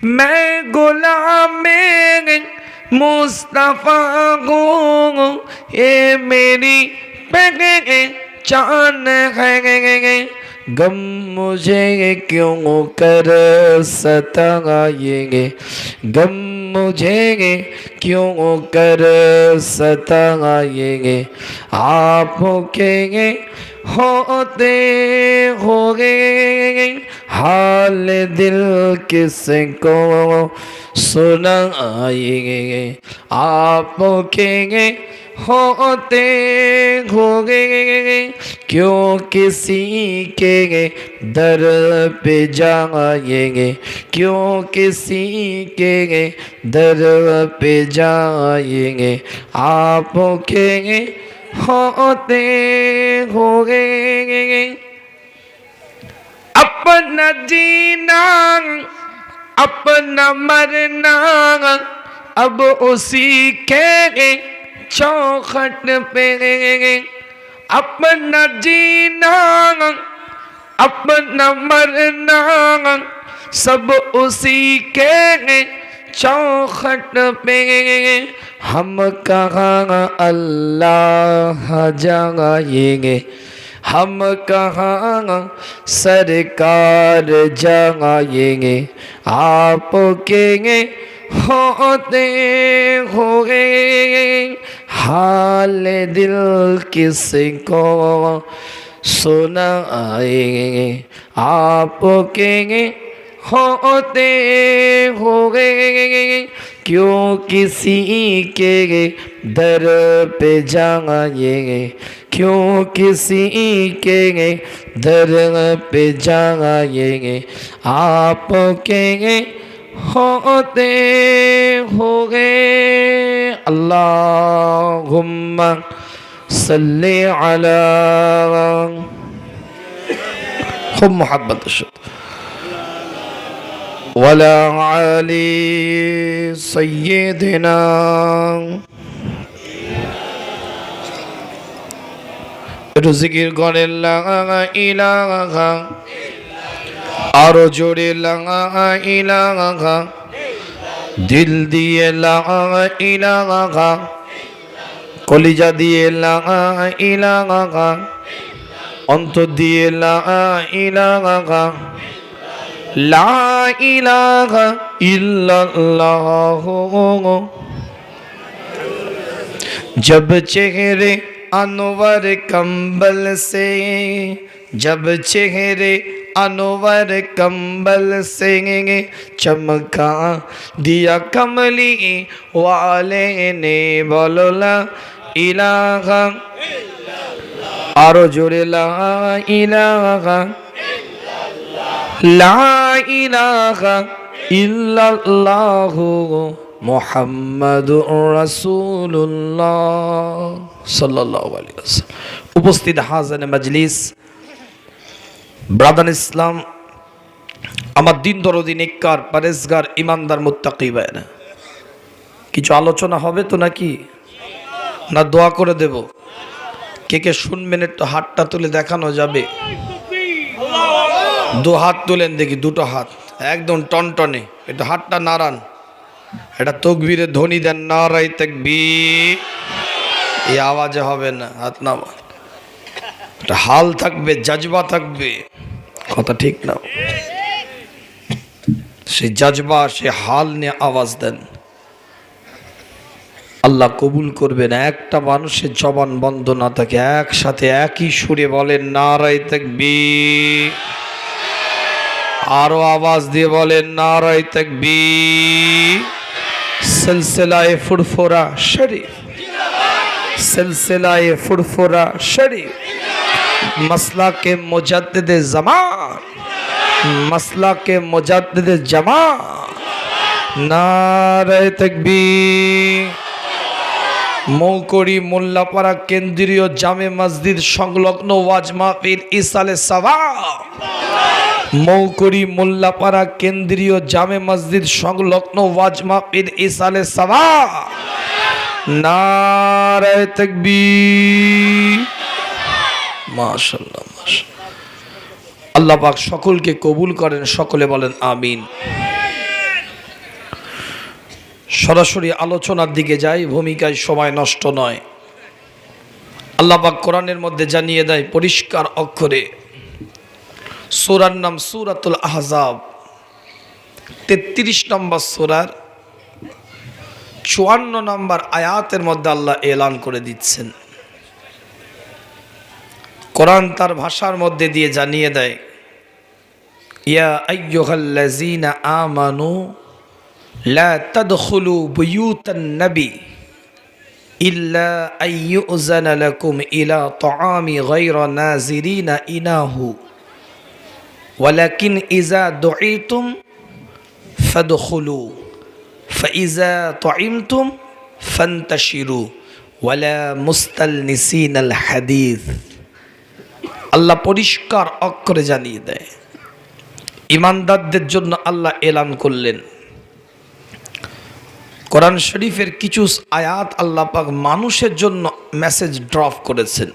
मैं गुलाम मुस्तफा हूँ, ये मेरी पहचान है। गम मुझे क्यों कर सताएंगे, गम मुझे क्यों कर सताएंगे, आपके होते होगे हाल दिल किसको सुनाएंगे, आपके होते होगे क्यों किसी के दर पे जाएंगे, क्यों किसी के दर पे जाएंगे, आपके होते होगे। अपना जीना अपना मरना अब उसी के चौखट पे, अपना जीना अपना मरना सब उसी के चौखट पे। हम कहाँ अल्लाह जाएंगे, हम कहाँ सरकार जाएंगे, आपके होते होगे हाल दिल किसको सुनाएंगे, आपके होते होगे क्यों किसी के दर पे जाएंगे, क्यों किसी के दर पे जाएंगे, आपके होते होगे। अल्लाहुम्मा सल्ली अला खूब मोहब्बत वला आली सय्यिदिना। একটু জিকির করেন লা ইলাহা, আরো জোরে লা ইলাহা, দিল দিয়ে লা ইলাহা, কলিজা দিয়ে লা ইলাহা, অন্তর দিয়ে লা ইলাহা, লা ইলাহা ইল্লাল্লাহ। जब चेहरे अनवर कंबल से, जब चेहरे अनवर कंबल से चमका दिया कमली वाले ने, बोलो ला इलाहा, आरो जोड़े ला इलाहा, ला इलाहा इल्लल्लाहु मुहम्मदुर রাসূলুল্লাহ সাল্লাল্লাহু আলাইহি ওয়াসাল্লাম। উপস্থিত হাজারে মজলিস, ব্রাদার ইসলাম, আমার দিন দরদি নেককার পরেজগার ইমানদার মুত্তাকি ভাইরা, কিছু আলোচনা হবে তো নাকি, না দোয়া করে দেব? কে কে শুনবেন একটু হাতটা তুলে দেখানো যাবে? দু হাত তুলেন দেখি, দুটো হাত একদম টনটনে, একটু হাতটা নাড়ান, এটা তকবীরের ধ্বনি দেন, নারায়ে তাকবীর। এই আওয়াজে হবে না, হাত নামা, একটা হাল থাকবে, জজবা থাকবে, কথা ঠিক না? সেই জজবা সে হাল নিয়ে আওয়াজ দেন, আল্লাহ কবুল করবে না। একটা মানুষের জবান বন্ধ না থাকে, একসাথে একই সুরে বলেন নারায়ে তাকবীর, আরো আওয়াজ দিয়ে বলেন নারায়ে তাকবীর। সিলসিলায়ে ফুরফুরা শরীফ, সিলসিলায়ে ফুরফুরা শরীফ, মাসলাকে মুজাদ্দিদে জামান, মাসলাকে মুজাদ্দিদে জামান, নারায়ে তাকবীর। মৌকড়ি মোল্লাপাড়া কেন্দ্রীয় জামে মসজিদ সংলগ্ন ওয়াজ মাহফিল ইসালে সওয়াব, মৌকড়ি মোল্লাপাড়া কেন্দ্রীয় জামে মসজিদ সংলগ্ন ওয়াজ মাহফিল ইসালে সওয়াব, নারায়ে তাকবীর। মাশাআল্লাহ মাশাআল্লাহ। আল্লাহ পাক সকলকে কবুল করেন, সকলে বলেন আমিন। সরাসরি আলোচনার দিকে যাই, ভূমিকায় সময় নষ্ট নয়। আল্লাহ পাক কোরআনের মধ্যে জানিয়ে দেয় পরিষ্কার অক্ষরে, সূরার নাম সূরাতুল আহজাব, 33 নম্বর সূরার 54 নম্বর আয়াতের মধ্যে আল্লাহ এলান করে দিচ্ছেন। কোরআন তার ভাষার মধ্যে দিয়ে জানিয়ে দেয়, ইয়া আইয়ুহাল্লাযীনা আমানু লা তাদখুলু বুয়ুতান নবী ইল্লা আইয়ুযানা লাকুম ইলা তাআমি গায়রা নাযিরিনা ইনাহু ওয়ালাকিন ইযা দুঈতুম ফাদখুলু ফাইযা তাইমতুম ফান্তাশিরু ওয়ালা মুস্তালনিসিনাল হাদিস। আল্লাহ পরিষ্কার অক্ষরে জানিয়ে দেয়, ঈমানদারদের জন্য আল্লাহ এলান করলেন। কোরআন শরীফের কিছু আয়াত আল্লাহ পাক মানুষের জন্য মেসেজ ড্রপ করেছেন।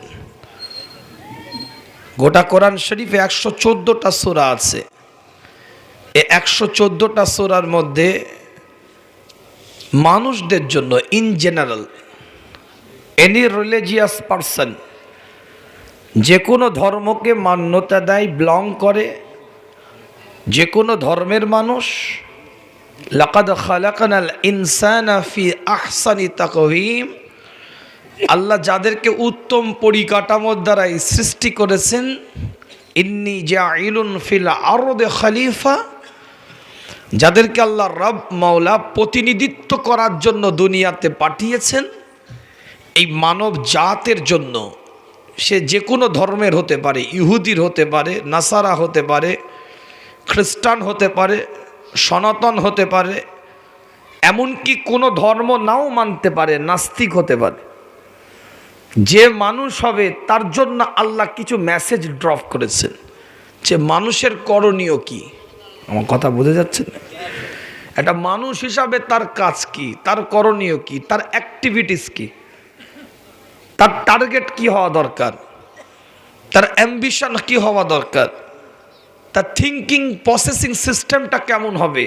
গোটা কোরআন শরীফে 114টা সূরা আছে। এই 114টা সূরার মধ্যে মানুষদের জন্য in general, any religious person, যে কোনো ধর্মকে মান্যতা দেয়, বিলং করে, যে কোনো ধর্মের মানুষ, লাকাদ খালাকনাল ইনসানা ফি আহসানি তাকওয়িম, আল্লাহ যাদেরকে উত্তম পরিকাঠামোর দ্বারাই সৃষ্টি করেছেন, ইন্নী জাইলুন ফিল আরদে খলিফা, যাদেরকে আল্লাহ রব মাওলা প্রতিনিধিত্ব করার জন্য দুনিয়াতে পাঠিয়েছেন, এই মানব জাতের জন্য, সে যে কোনো ধর্মের হতে পারে, ইহুদির হতে পারে, নাসারা হতে পারে, খ্রিস্টান হতে পারে, সনাতন হতে পারে, এমনকি কোনো ধর্ম নাও মানতে পারে, নাস্তিক হতে পারে, যে মানুষ হবে তার জন্য আল্লাহ কিছু মেসেজ ড্রপ করেছেন যে মানুষের করণীয় কি। আমার কথা বোঝা যাচ্ছে না? একটা মানুষ হিসাবে তার কাজ কি, তার করণীয় কি, তার অ্যাক্টিভিটিস কি, তার টার্গেট কি হওয়া দরকার, তার অ্যাম্বিশন কি হওয়া দরকার, তার থিঙ্কিং প্রসেসিং সিস্টেমটা কেমন হবে।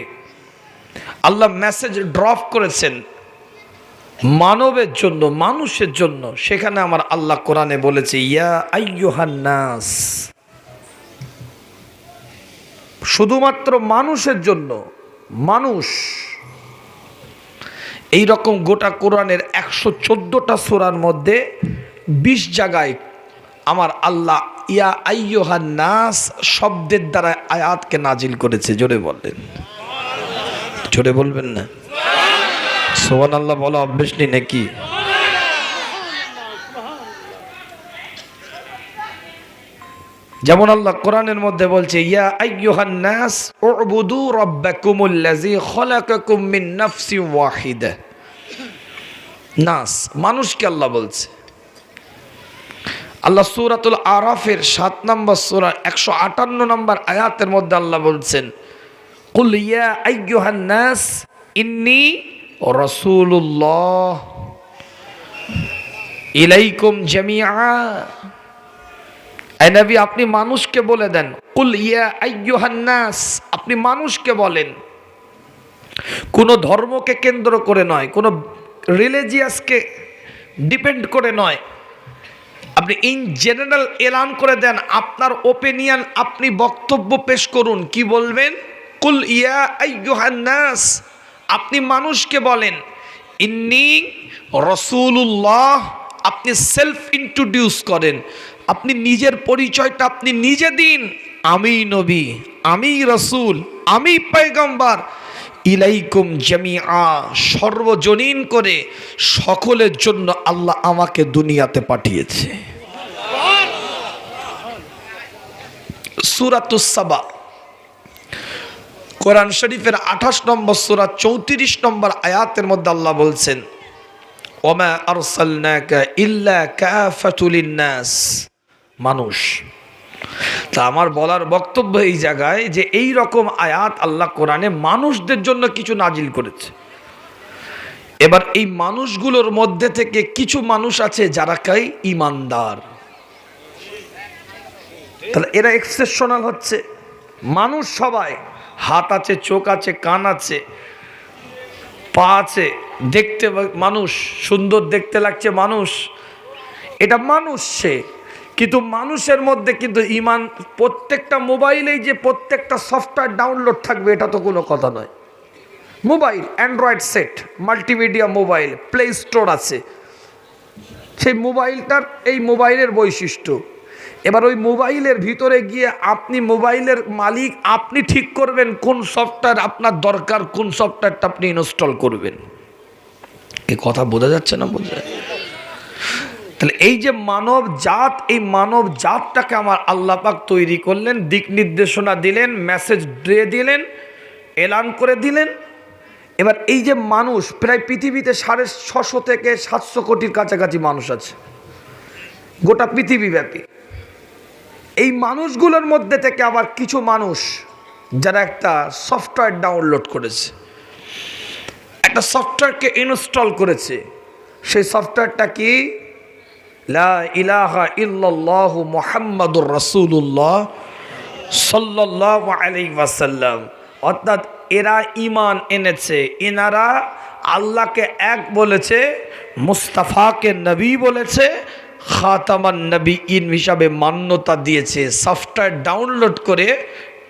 আল্লাহ মেসেজ ড্রপ করেছেন মানবের জন্য, মানুষের জন্য। সেখানে আমার আল্লাহ কোরআনে বলেছে, ইয়া আইয়ুহান নাস, শুধুমাত্র মানুষের জন্য। মানুষ, এই রকম গোটা কোরআনের 114টা সূরার মধ্যে 20 জায়গায় আমার আল্লাহ ইয়া আইয়ুহান নাস শব্দের দ্বারা আয়াতকে নাজিল করেছে। জোরে বললেন, জোরে বলবেন না? সুবহানাল্লাহ বলা অভ্যেস নেই নাকি? যেমন আল্লাহ কোরআনের মধ্যে বলছে, ইয়া আইয়ুহান নাস উবুদু রাব্বাকুমুল্লাযী খালাকাকুম মিন নাফসিন ওয়াহিদা। নাস, মানুষকে আল্লাহ বলছে। আল্লাহ সূরাতুল আরাফের 7 নম্বর সূরা 158 নম্বর আয়াতের মধ্যে আল্লাহ বলছেন, কুল ইয়া আইয়ুহান নাস ইন্নী রাসূলুল্লাহ ইলাইকুম জামিআ। এই নবী, আপনি মানুষকে বলে দেন, কুল ইয়া আইয়ুহান নাস, আপনি মানুষকে বলেন। কোনো ধর্মকে কেন্দ্র করে নয়, কোনো রিলিজিয়াসকে ডিপেন্ড করে নয়, আপনি ইন জেনারেল এলান করে দেন আপনার ওপিনিয়ন, আপনি বক্তব্য পেশ করুন। কি বলবেন? কুল ইয়া আইয়ুহান নাস, আপনি মানুষকে বলেন, ইন্নী রাসূলুল্লাহ, আপনি সেলফ ইন্ট্রোডিউস করেন, আপনি নিজের পরিচয়টা আপনি নিজে দিন। আমি নবী, আমি রাসূল, আমি পয়গম্বর, ইলাইকুম জামিআ, সর্বজনীন করে সকলের জন্য আল্লাহ আমাকে দুনিয়াতে পাঠিয়েছে। সূরাতুস সাবা, কোরআন শরীফের 28 নম্বর সূরা 34 নম্বর আয়াতের মধ্যে আল্লাহ বলছেন, ওমা আরসালনাকা ইল্লা কাফাতুল লিন্নাস। মানুষ, তা আমার বলার বক্তব্য এই জায়গায় যে এই রকম আয়াত আল্লাহ কোরআনে মানুষদের জন্য কিছু নাজিল করেছে। এবার এই মানুষগুলোর মধ্যে থেকে কিছু মানুষ আছে যারা কাই ঈমানদার, তাহলে এরা এক্সেপশনাল হচ্ছে। মানুষ সবাই, হাত আছে, চোখ আছে, কান আছে, পা আছে, দেখতে মানুষ, সুন্দর দেখতে লাগছে মানুষ, এটা মানুষ সে, কিন্তু মানুষের মধ্যে কিন্তু ইমান, প্রত্যেকটা মোবাইলেই যে প্রত্যেকটা সফটওয়্যার ডাউনলোড থাকবে এটা তো কোনো কথা নয়। Mobile Android set, multimedia mobile, play store আছে, সেই মোবাইলটার এই মোবাইলের বৈশিষ্ট্য। এবার ওই মোবাইলের ভিতরে গিয়ে আপনি মোবাইলের মালিক, আপনি ঠিক করবেন কোন সফটওয়্যার আপনার দরকার, কোন সফটওয়্যারটা আপনি ইনস্টল করবেন। এই কথা বোঝা যাচ্ছে না? বোঝা যায়? তাহলে এই যে মানব জাত, এই মানব জাতটাকে আমার আল্লাহ পাক তৈরি করলেন, দিক নির্দেশনা দিলেন, মেসেজ দিয়ে দিলেন, এলান করে দিলেন। এবার এই যে মানুষ, প্রায় পৃথিবীতে 650 থেকে 700 কোটির কাছাকাছি মানুষ আছে গোটা পৃথিবীব্যাপী। এই মানুষগুলোর মধ্যে থেকে আবার কিছু মানুষ যারা একটা সফটওয়্যার ডাউনলোড করেছে, একটা সফটওয়্যারকে ইনস্টল করেছে, সেই সফটওয়্যারটা কি? লা ইলাহা ইল্লাল্লাহু মুহাম্মাদুর রাসূলুল্লাহ সাল্লাল্লাহু আলাইহি ওয়াসাল্লাম। অর্থাৎ এরা ঈমান এনেছে, এনারা আল্লাহকে এক বলেছে, মুস্তাফাকে নবী বলেছে, খাতামান নবীন হিসাবে মান্যতা দিয়েছে, সফটওয়্যার ডাউনলোড করে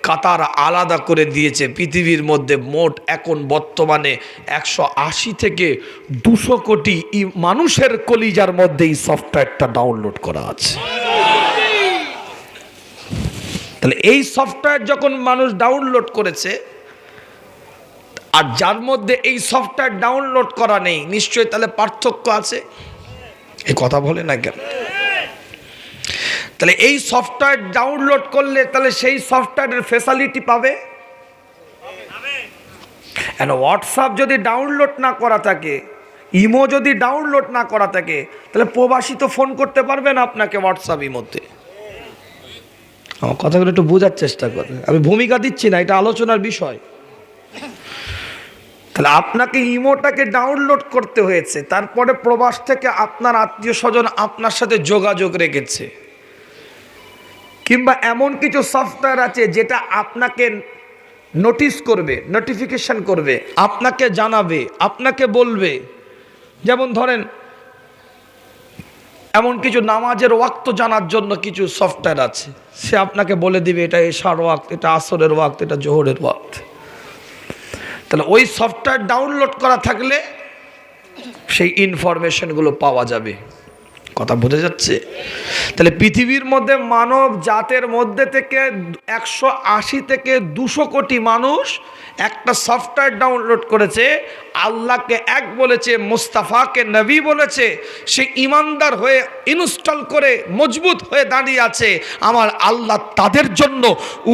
কাতার আলাদা করে দিয়েছে। পৃথিবীর মধ্যে মোট এখন বর্তমানে 180 থেকে 200 কোটি মানুষের কলিজার মধ্যে এই সফটওয়্যারটা ডাউনলোড করা আছে। তাহলে এই সফটওয়্যার যখন মানুষ ডাউনলোড করেছে, আর যার মধ্যে এই সফটওয়্যার ডাউনলোড করা নেই, নিশ্চয়ই তাহলে পার্থক্য আছে। এই কথা বলে না কেন? তাহলে এই সফটওয়্যার ডাউনলোড করলে তাহলে সেই সফটওয়্যারের ফ্যাসিলিটি পাবে। হোয়াটসঅ্যাপ যদি ডাউনলোড না করা থাকে, ইমো যদি ডাউনলোড না করা থাকে, তাহলে প্রবাসী তো ফোন করতে পারবে না আপনাকে হোয়াটসঅ্যাপ ইমোতে। আমার কথাগুলো একটু বোঝার চেষ্টা করেন, আমি ভূমিকা দিচ্ছি না, এটা আলোচনার বিষয়। তাহলে আপনাকে ইমোটাকে ডাউনলোড করতে হয়েছে, তারপরে প্রবাস থেকে আপনার আত্মীয় স্বজন আপনার সাথে যোগাযোগ রেখেছে, কিংবা এমন কিছু সফটওয়্যার আছে যেটা আপনাকে নোটিশ করবে, নোটিফিকেশন করবে, আপনাকে জানাবে, আপনাকে বলবে। যেমন ধরেন এমন কিছু নামাজের ওয়াক্ত জানার জন্য কিছু সফটওয়্যার আছে, সে আপনাকে বলে দিবে এটা এশার ওয়াক্ত, এটা আসরের ওয়াক্ত, এটা জোহরের ওয়াক্ত। তাহলে ওই সফটওয়্যার ডাউনলোড করা থাকলে সেই ইনফরমেশনগুলো পাওয়া যাবে। কথা বোঝা যাচ্ছে? তাহলে পৃথিবীর মধ্যে মানব জাতের মধ্যে থেকে 180 থেকে 200 কোটি মানুষ একটা সফটওয়্যার ডাউনলোড করেছে, আল্লাহকে এক বলেছে, মুস্তাফাকে নবী বলেছে, সে ইমানদার হয়ে ইনস্টল করে মজবুত হয়ে দাঁড়িয়ে আছে। আমার আল্লাহ তাদের জন্য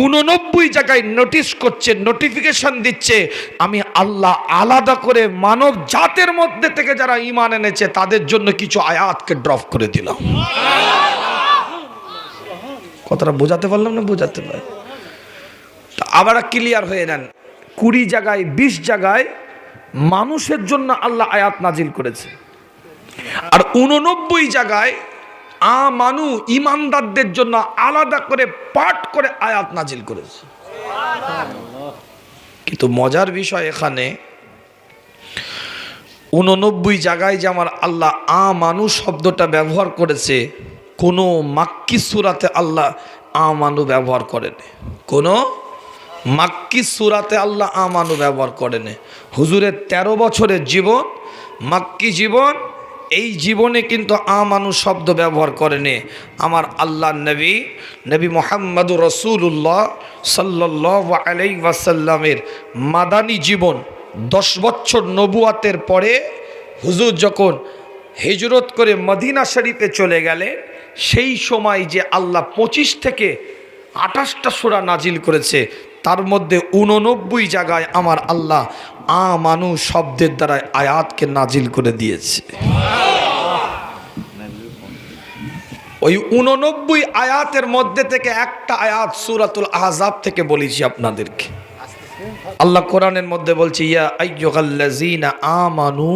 89 জায়গায় নোটিশ করছে, নোটিফিকেশন দিচ্ছে। আমি আল্লাহ আলাদা করে মানব জাতের মধ্যে থেকে যারা ঈমান এনেছে তাদের জন্য কিছু আয়াতকে ড্রপ করে দিলাম। কথাটা বোঝাতে পারলাম না? বোঝাতে পারি? আবার ক্লিয়ার হয়ে নেন, 20 জায়গায় 20 জায়গায় মানুষের জন্য আল্লাহ আয়াত নাজিল করেছে, আর 89 জায়গায় আমানু ইমানদারদের জন্য আলাদা করে পাঠ করে আয়াত নাজিল করেছে। কিন্তু মজার বিষয় এখানে 89 জায়গায় যে আমার আল্লাহ আমানু শব্দটা ব্যবহার করেছে, কোনো মাক্কি সূরাতে আল্লাহ আমানু ব্যবহার করেনি। কোনো মাক্কি সূরাতে আল্লাহ আমানু ব্যবহার করেনি। হুজুরের 13 বছরের জীবন, মাক্কি জীবন, এই জীবনে কিন্তু আমানু শব্দ ব্যবহার করেনি। আমার আল্লাহ নবী মুহাম্মদুর রাসূলুল্লাহ সাল্লাল্লাহু আলাইহি ওয়াসাল্লামের মাদানী জীবন 10 বছর নবুয়াতের পরে হুজুর যখন হিজরত করে মদিনা শরীফে চলে গেলেন, সেই সময় যে আল্লাহ 25 থেকে 28টা সূরা নাজিল করেছে, তার মধ্যে 89 জায়গায় আমার আল্লাহ আমানু শব্দের দ্বারা আয়াতকে নাজিল করে দিয়েছে। ওই 89 আয়াতের মধ্যে থেকে একটা আয়াত সূরাতুল আহজাব থেকে বলেছি আপনাদেরকে। আল্লাহ কোরআনের মধ্যে বলছে, ইয়া আইয়ুহাল্লাযীনা আমানু,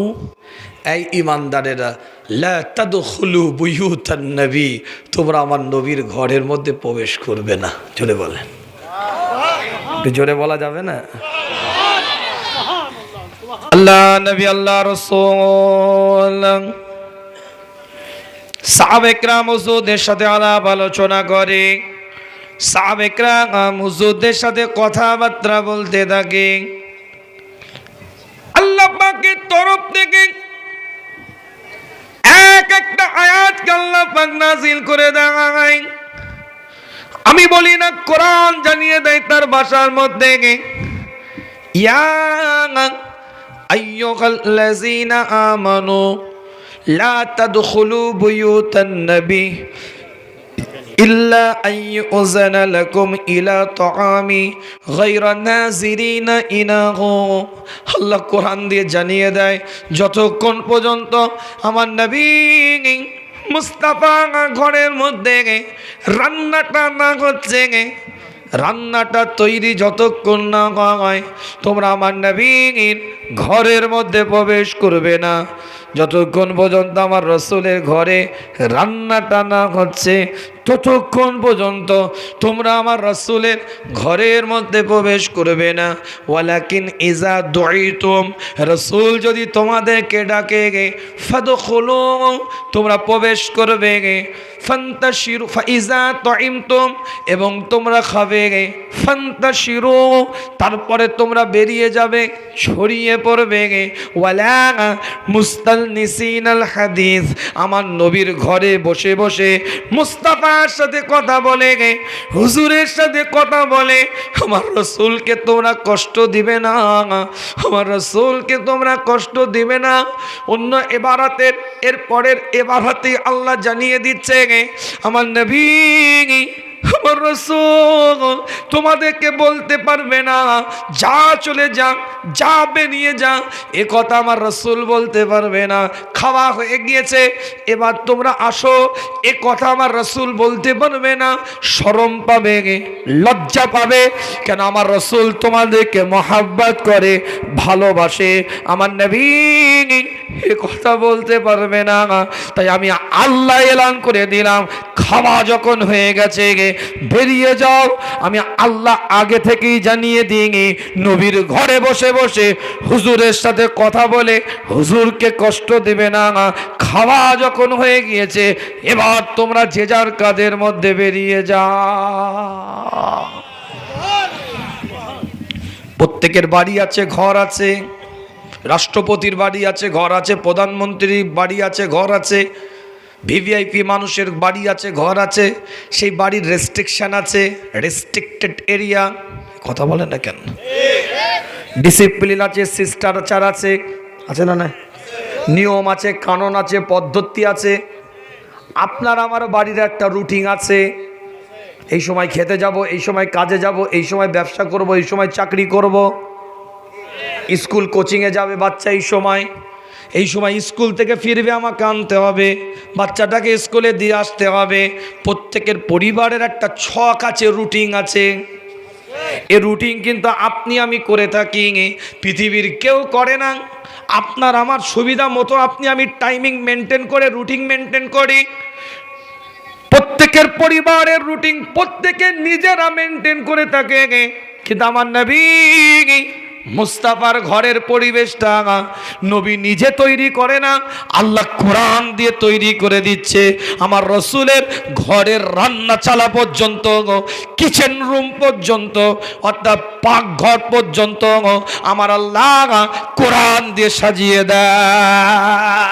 এই ঈমানদারেরা, লা তাদখুলু বুয়ুতান নবী, তোমরা আমার নবীর ঘরের মধ্যে প্রবেশ করবে না। জোরে বলেন, একটু জোরে বলা যাবে না? আল্লাহ নবী আল্লাহ রাসূল সাহাবায়ে কেরাম হুজুরদের সাথে আলাপ আলোচনা করে, সাহাবায়ে কেরাম হুজুরদের সাথে কথাবার্তা বলতে থাকে। আল্লাহ পাকের তরফ থেকে এক একটা আয়াত আল্লাহ পাক নাযিল করে দেয়। আমি বলি না, কোরআন জানিয়ে দেয় তার ভাষার মধ্যে, ইয়া আইয়ুহাল্লাযীনা আমানু লা তাদখুলু বুয়ুতান নবী ইল্লা আইয়ুযানা লাকুম ইলা তাআমি গায়রা নাযিরিনা ইনাহু। আল্লাহ কোরআন দিয়ে জানিয়ে দেয়, যতক্ষণ পর্যন্ত আমার নবী মুস্তাফা ঘরের মধ্যে রান্নাটা না হচ্ছে, রান্নাটা তৈরি যতক্ষণ না হয়, তোমরা আমার নবীর ঘরের মধ্যে প্রবেশ করবে না। যতক্ষণ পর্যন্ত আমার রাসূলের ঘরে রান্নাটা না হচ্ছে, ততক্ষণ পর্যন্ত তোমরা আমার রাসূলের ঘরের মধ্যে প্রবেশ করবে না। ওয়ালাকিন ইজা দুইতুম, রাসূল যদি তোমাদেরকে ডাকে ফাদখুলু, তোমরা প্রবেশ করবে। ফান্তাশিরু ফাইজা তাইমতুম, এবং তোমরা খাবে। ফান্তাশিরু, তারপরে তোমরা বেরিয়ে যাবে, ছড়িয়ে পড়বে। ওয়ালা মুস্তালনিসিনাল হাদিস, আমার নবীর ঘরে বসে বসে মুস্তাফার সাথে কথা বলে, হুজুরের সাথে কথা বলে। আমার রাসূলকে তোমরা কষ্ট দিবে না, আমার রাসূলকে তোমরা কষ্ট দিবে না। অন্য ইবারাতের এর পরের ইবারাতে আল্লাহ জানিয়ে দিচ্ছে, আমার নবী আমার রাসূল তোমাদেরকে বলতে পারবে না যা চলে যা, যা বেরিয়ে যা, এ কথা আমার রাসূল বলতে পারবে না। খাওয়া হয়ে গিয়েছে, এবার তোমরা আসো, এ কথা আমার রাসূল বলতে পারবে না। শরম পাবে, লজ্জা পাবে, কেন আমার রাসূল তোমাদেরকে মহব্বত করে, ভালোবাসে। আমার নবী এ কথা বলতে পারবে না। তাই আমি আল্লাহ এলান করে দিলাম, খাওয়া যখন হয়ে গেছে বেরিয়ে যাও। আমি আল্লাহ আগে থেকেই জানিয়ে দিই, নবীর ঘরে বসে বসে হুজুরের সাথে কথা বলে হুজুরকে কষ্ট দিবে না। খাওয়া যখন হয়ে গিয়েছে, এবার তোমরা যে যার কাজের মধ্যে বেরিয়ে যাও। প্রত্যেকের বাড়ি আছে, ঘর আছে, রাষ্ট্রপতির বাড়ি আছে, ঘর আছে, প্রধানমন্ত্রীর বাড়ি আছে, ঘর আছে, ভিভিআইপি মানুষের বাড়ি আছে, ঘর আছে। সেই বাড়ির রেস্ট্রিকশন আছে, রেস্ট্রিক্টেড এরিয়া। কথা বলে না কেন? ডিসিপ্লিন আছে, শিষ্টাচার আছে, আছে না? না, নিয়ম আছে, কানুন আছে, পদ্ধতি আছে। আপনার আমার বাড়ির একটা রুটিন আছে, এই সময় খেতে যাব, এই সময় কাজে যাব, এই সময় ব্যবসা করব, এই সময় চাকরি করব, স্কুল কোচিংয়ে যাবে বাচ্চা এই সময় স্কুল থেকে ফিরবে, আমাকে আনতে হবে, বাচ্চাটাকে স্কুলে দিয়ে আসতে হবে। প্রত্যেকের পরিবারের একটা ছক আছে, রুটিন আছে। এ রুটিন কিন্তু আপনি আমি করে থাকি, পৃথিবীর কেউ করে না। আপনার আমার সুবিধা মতো আপনি আমি টাইমিং মেনটেন করে, রুটিন মেনটেন করি। প্রত্যেকের পরিবারের রুটিন প্রত্যেকের নিজেরা মেনটেন করে থাকে, কিন্তু আমার নবী মুস্তাফার ঘরের পরিবেশটা নবী নিজে তৈরি করে না, আল্লাহ কোরআন দিয়ে তৈরি করে দিচ্ছে। আমার রাসূলের ঘরের রান্না চালা পর্যন্ত, কিচেন রুম পর্যন্ত, অর্থাৎ পাকঘর পর্যন্ত আমার আল্লাহ কোরআন দিয়ে সাজিয়ে দেয়।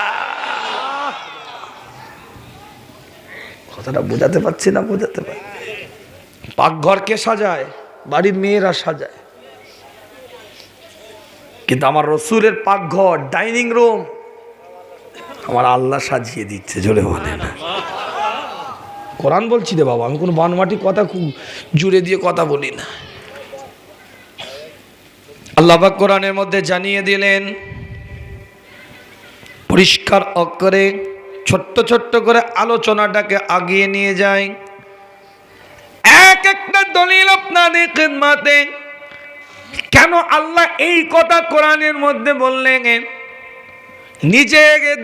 কথাটা বোঝাতে পারছি না? বোঝাতে পারি? পাকঘর কে সাজায়? বাড়ির মেয়েরা সাজায়। কিন্তু আমার রাসূলের পাকঘর, ডাইনিং রুম আমার আল্লাহ সাজিয়ে দিচ্ছে। জোরে বলে না? কোরআন বলছি রে বাবা, আমি কোনো বানমাটি কথা খুব জুড়ে দিয়ে কথা বলি না। আল্লাহ পাক কোরআনের মধ্যে জানিয়ে দিলেন, পরিষ্কার অক্ষরে ছোট্ট ছোট্ট করে আলোচনাটাকে আগিয়ে নিয়ে যায়। এক একটা দলিল আপনাদের খিদমতে। কেন আল্লাহ এই কথা কোরআনের মধ্যে বললেন? নিজে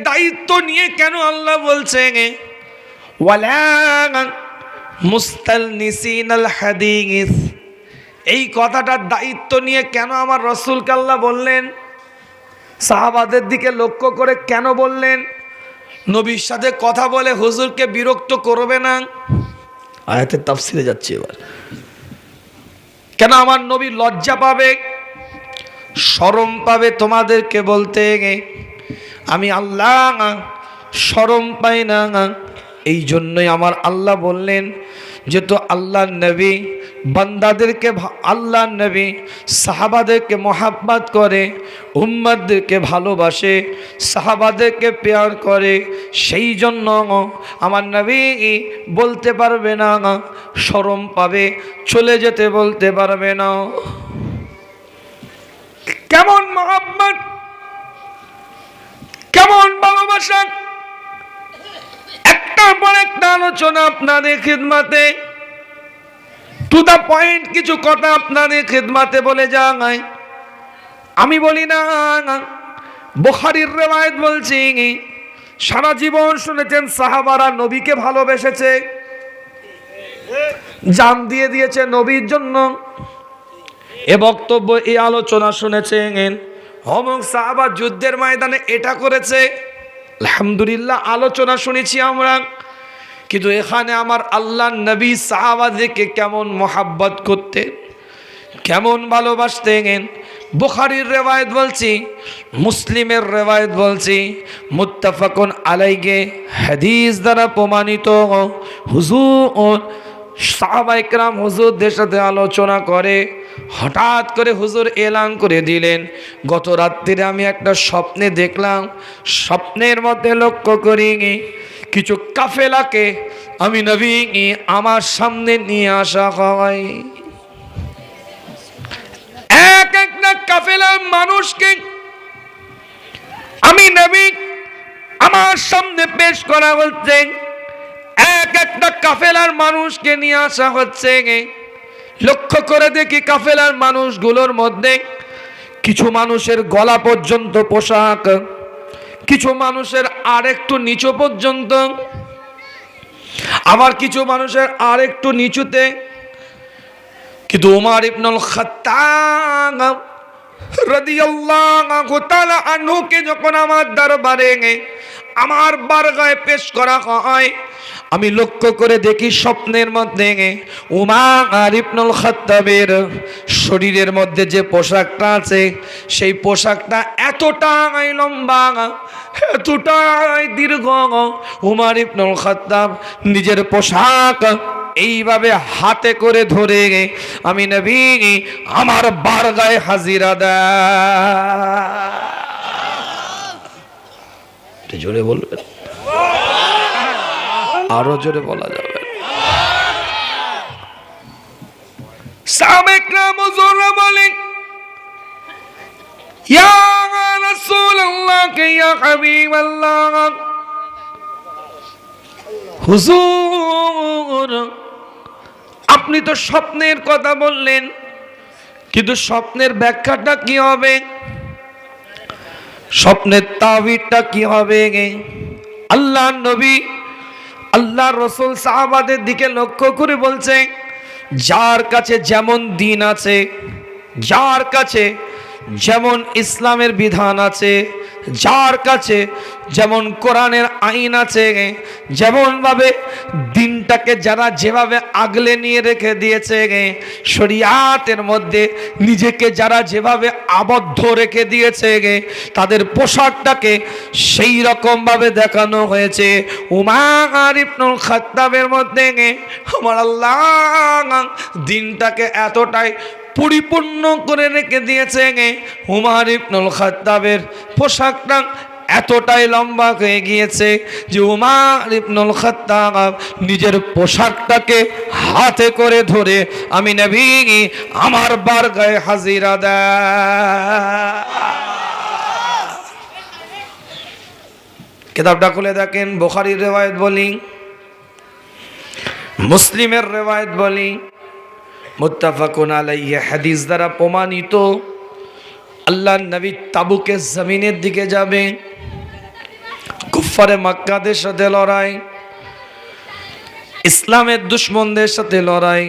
দায়িত্ব নিয়ে কেন আল্লাহ বলছেন ওয়ালা মুস্তালনিসিনাল হাদিস? এই কথাটার দায়িত্ব নিয়ে কেন আমার রাসূলকে আল্লাহ বললেন? সাহাবাদের দিকে লক্ষ্য করে কেন বললেন? নবীর সাথে কথা বলে হুজুরকে বিরক্ত করবে না। আয়াতের তাফসিরে যাচ্ছে এবার। কেন আমার নবী লজ্জা পাবে, শরম পাবে তোমাদেরকে বলতে? আমি আল্লাহ শরম পাই না। এই জন্যই আমার আল্লাহ বললেন, যেহেতু আল্লাহর নবী বান্দাদেরকে, আল্লাহর নবী সাহাবাদেরকে মহাব্বত করে, উম্মতদেরকে ভালোবাসে, সাহাবাদেরকে প্যার করে, সেই জন্য আমার নবী বলতে পারবে না, শরম পাবে, চলে যেতে বলতে পারবে না। কেমন মহাব্বত, কেমন ভালোবাসা! একটার পর একটা আলোচনা আপনাদের খিদমতে, টু দা পয়েন্ট কিছু কথা আপনাদের খিদমতে বলে যায়। আমি বলি না, বুখারীর রিওয়ায়াত বলছি, সারা জীবন শুনেছেন সাহাবারা নবীকে ভালোবেসেছে, জান দিয়ে দিয়েছে নবীর জন্য। এ বক্তব্য, এই আলোচনা শুনেছেন, অমুক সাহাবা যুদ্ধের ময়দানে এটা করেছে, আলহামদুলিল্লাহ আলোচনা শুনেছি আমরা। কিন্তু এখানে আমার আল্লাহর নবী সাহাবাদেরকে কেমন মোহাব্বত করতেন, কেমন ভালোবাসতেন। বুখারীর রিওয়ায়াত বলছি, মুসলিমের রিওয়ায়াত বলছি, মুত্তাফাকুন আলাইহি হাদিস দ্বারা প্রমাণিত। হুজুর সাহাবা ইকরাম হুজুরদের সাথে আলোচনা করে, হঠাৎ করে হুজুর এলান করে দিলেন, গত রাত্রিরে আমি একটা স্বপ্নে দেখলাম, স্বপ্নের মধ্যে লক্ষ্য করি কিছু কাফেলাকে আমি নবী আমার সামনে নিয়ে আসা হয়। এক একটা কাফেলার মানুষকে আমি নবী আমার সামনে পেশ করা হচ্ছে, এক একটা কাফেলার মানুষকে নিয়ে আসা হচ্ছে। লক্ষ্য করে দেখি কাফেলার মানুষগুলোর মধ্যে কিছু মানুষের গলা পর্যন্ত পোশাক, কিছু মানুষের আর একটু নিচু পর্যন্ত, আবার কিছু মানুষের আর একটু নিচুতে। কিন্তু উমর ইবনুল খাত্তাব রাদিয়াল্লাহু তাআলা আনহুকে যখন আমার দরবারে আমার বারগায় পেশ করা হয়, আমি লক্ষ্য করে দেখি স্বপ্নের মধ্যে উমর ইবনুল খাত্তাবের শরীরের মধ্যে যে পোশাকটা আছে, সেই পোশাকটা এতটাই লম্বা, এতটাই দীর্ঘ। উমর ইবনুল খাত্তাব নিজের পোশাক এইভাবে হাতে করে ধরে আমি নবী আমার বারগায় হাজিরা দেয়। জোরে বলবেন, আরো জোরে বলা যাবে। সাহাবায়ে কেরাম হুজুররা বলেন, ইয়া রাসূলুল্লাহ, ইয়া হাবিবাল্লাহ, হুজুর আপনি তো স্বপ্নের কথা বললেন, কিন্তু স্বপ্নের ব্যাখ্যাটা কি হবে, স্বপ্নের তাবিরটা কি হবে? আল্লাহর নবী, আল্লাহর রাসূল সাহাবাদের দিকে লক্ষ্য করে বলছে, যার কাছে যেমন দিন আছে, যার কাছে যেমন ইসলামের বিধান আছে, যার কাছে যেমন কোরআনের আইন আছে, যেমনভাবে দিনটাকে যারা যেভাবে আগলে নিয়ে রেখে দিয়েছে, শরিয়াতের মধ্যে নিজেকে যারা যেভাবে আবদ্ধ রেখে দিয়েছে, তাদের পোশাকটাকে সেই রকমভাবে দেখানো হয়েছে। উমর ইবনুল খাত্তাবের মধ্যে আমার আল্লাহ দিনটাকে এতটাই পরিপূর্ণ করে রেখে দিয়েছে, উমর ইবনুল খাত্তাবের পোশাকটা এতটাই লম্বা হয়ে গিয়েছে যে উমর ইবনুল খাত্তাব নিজের পোশাকটাকে হাতে করে ধরে আমি নবী আমার বারগাহে হাজিরা দেয়। কিতাবটা খুলে দেখেন, বুখারীর রিওয়ায়াত বলি, মুসলিমের রিওয়ায়াত বলি, মুত্তাফাকুন আলাইহি হাদিস দ্বারা প্রমাণিত। আল্লাহর নবী তাবুকের জমিনের দিকে যাবে, কুফারে মক্কাদের সাথে লড়াই, ইসলামের দুশমনদের সাথে লড়াই,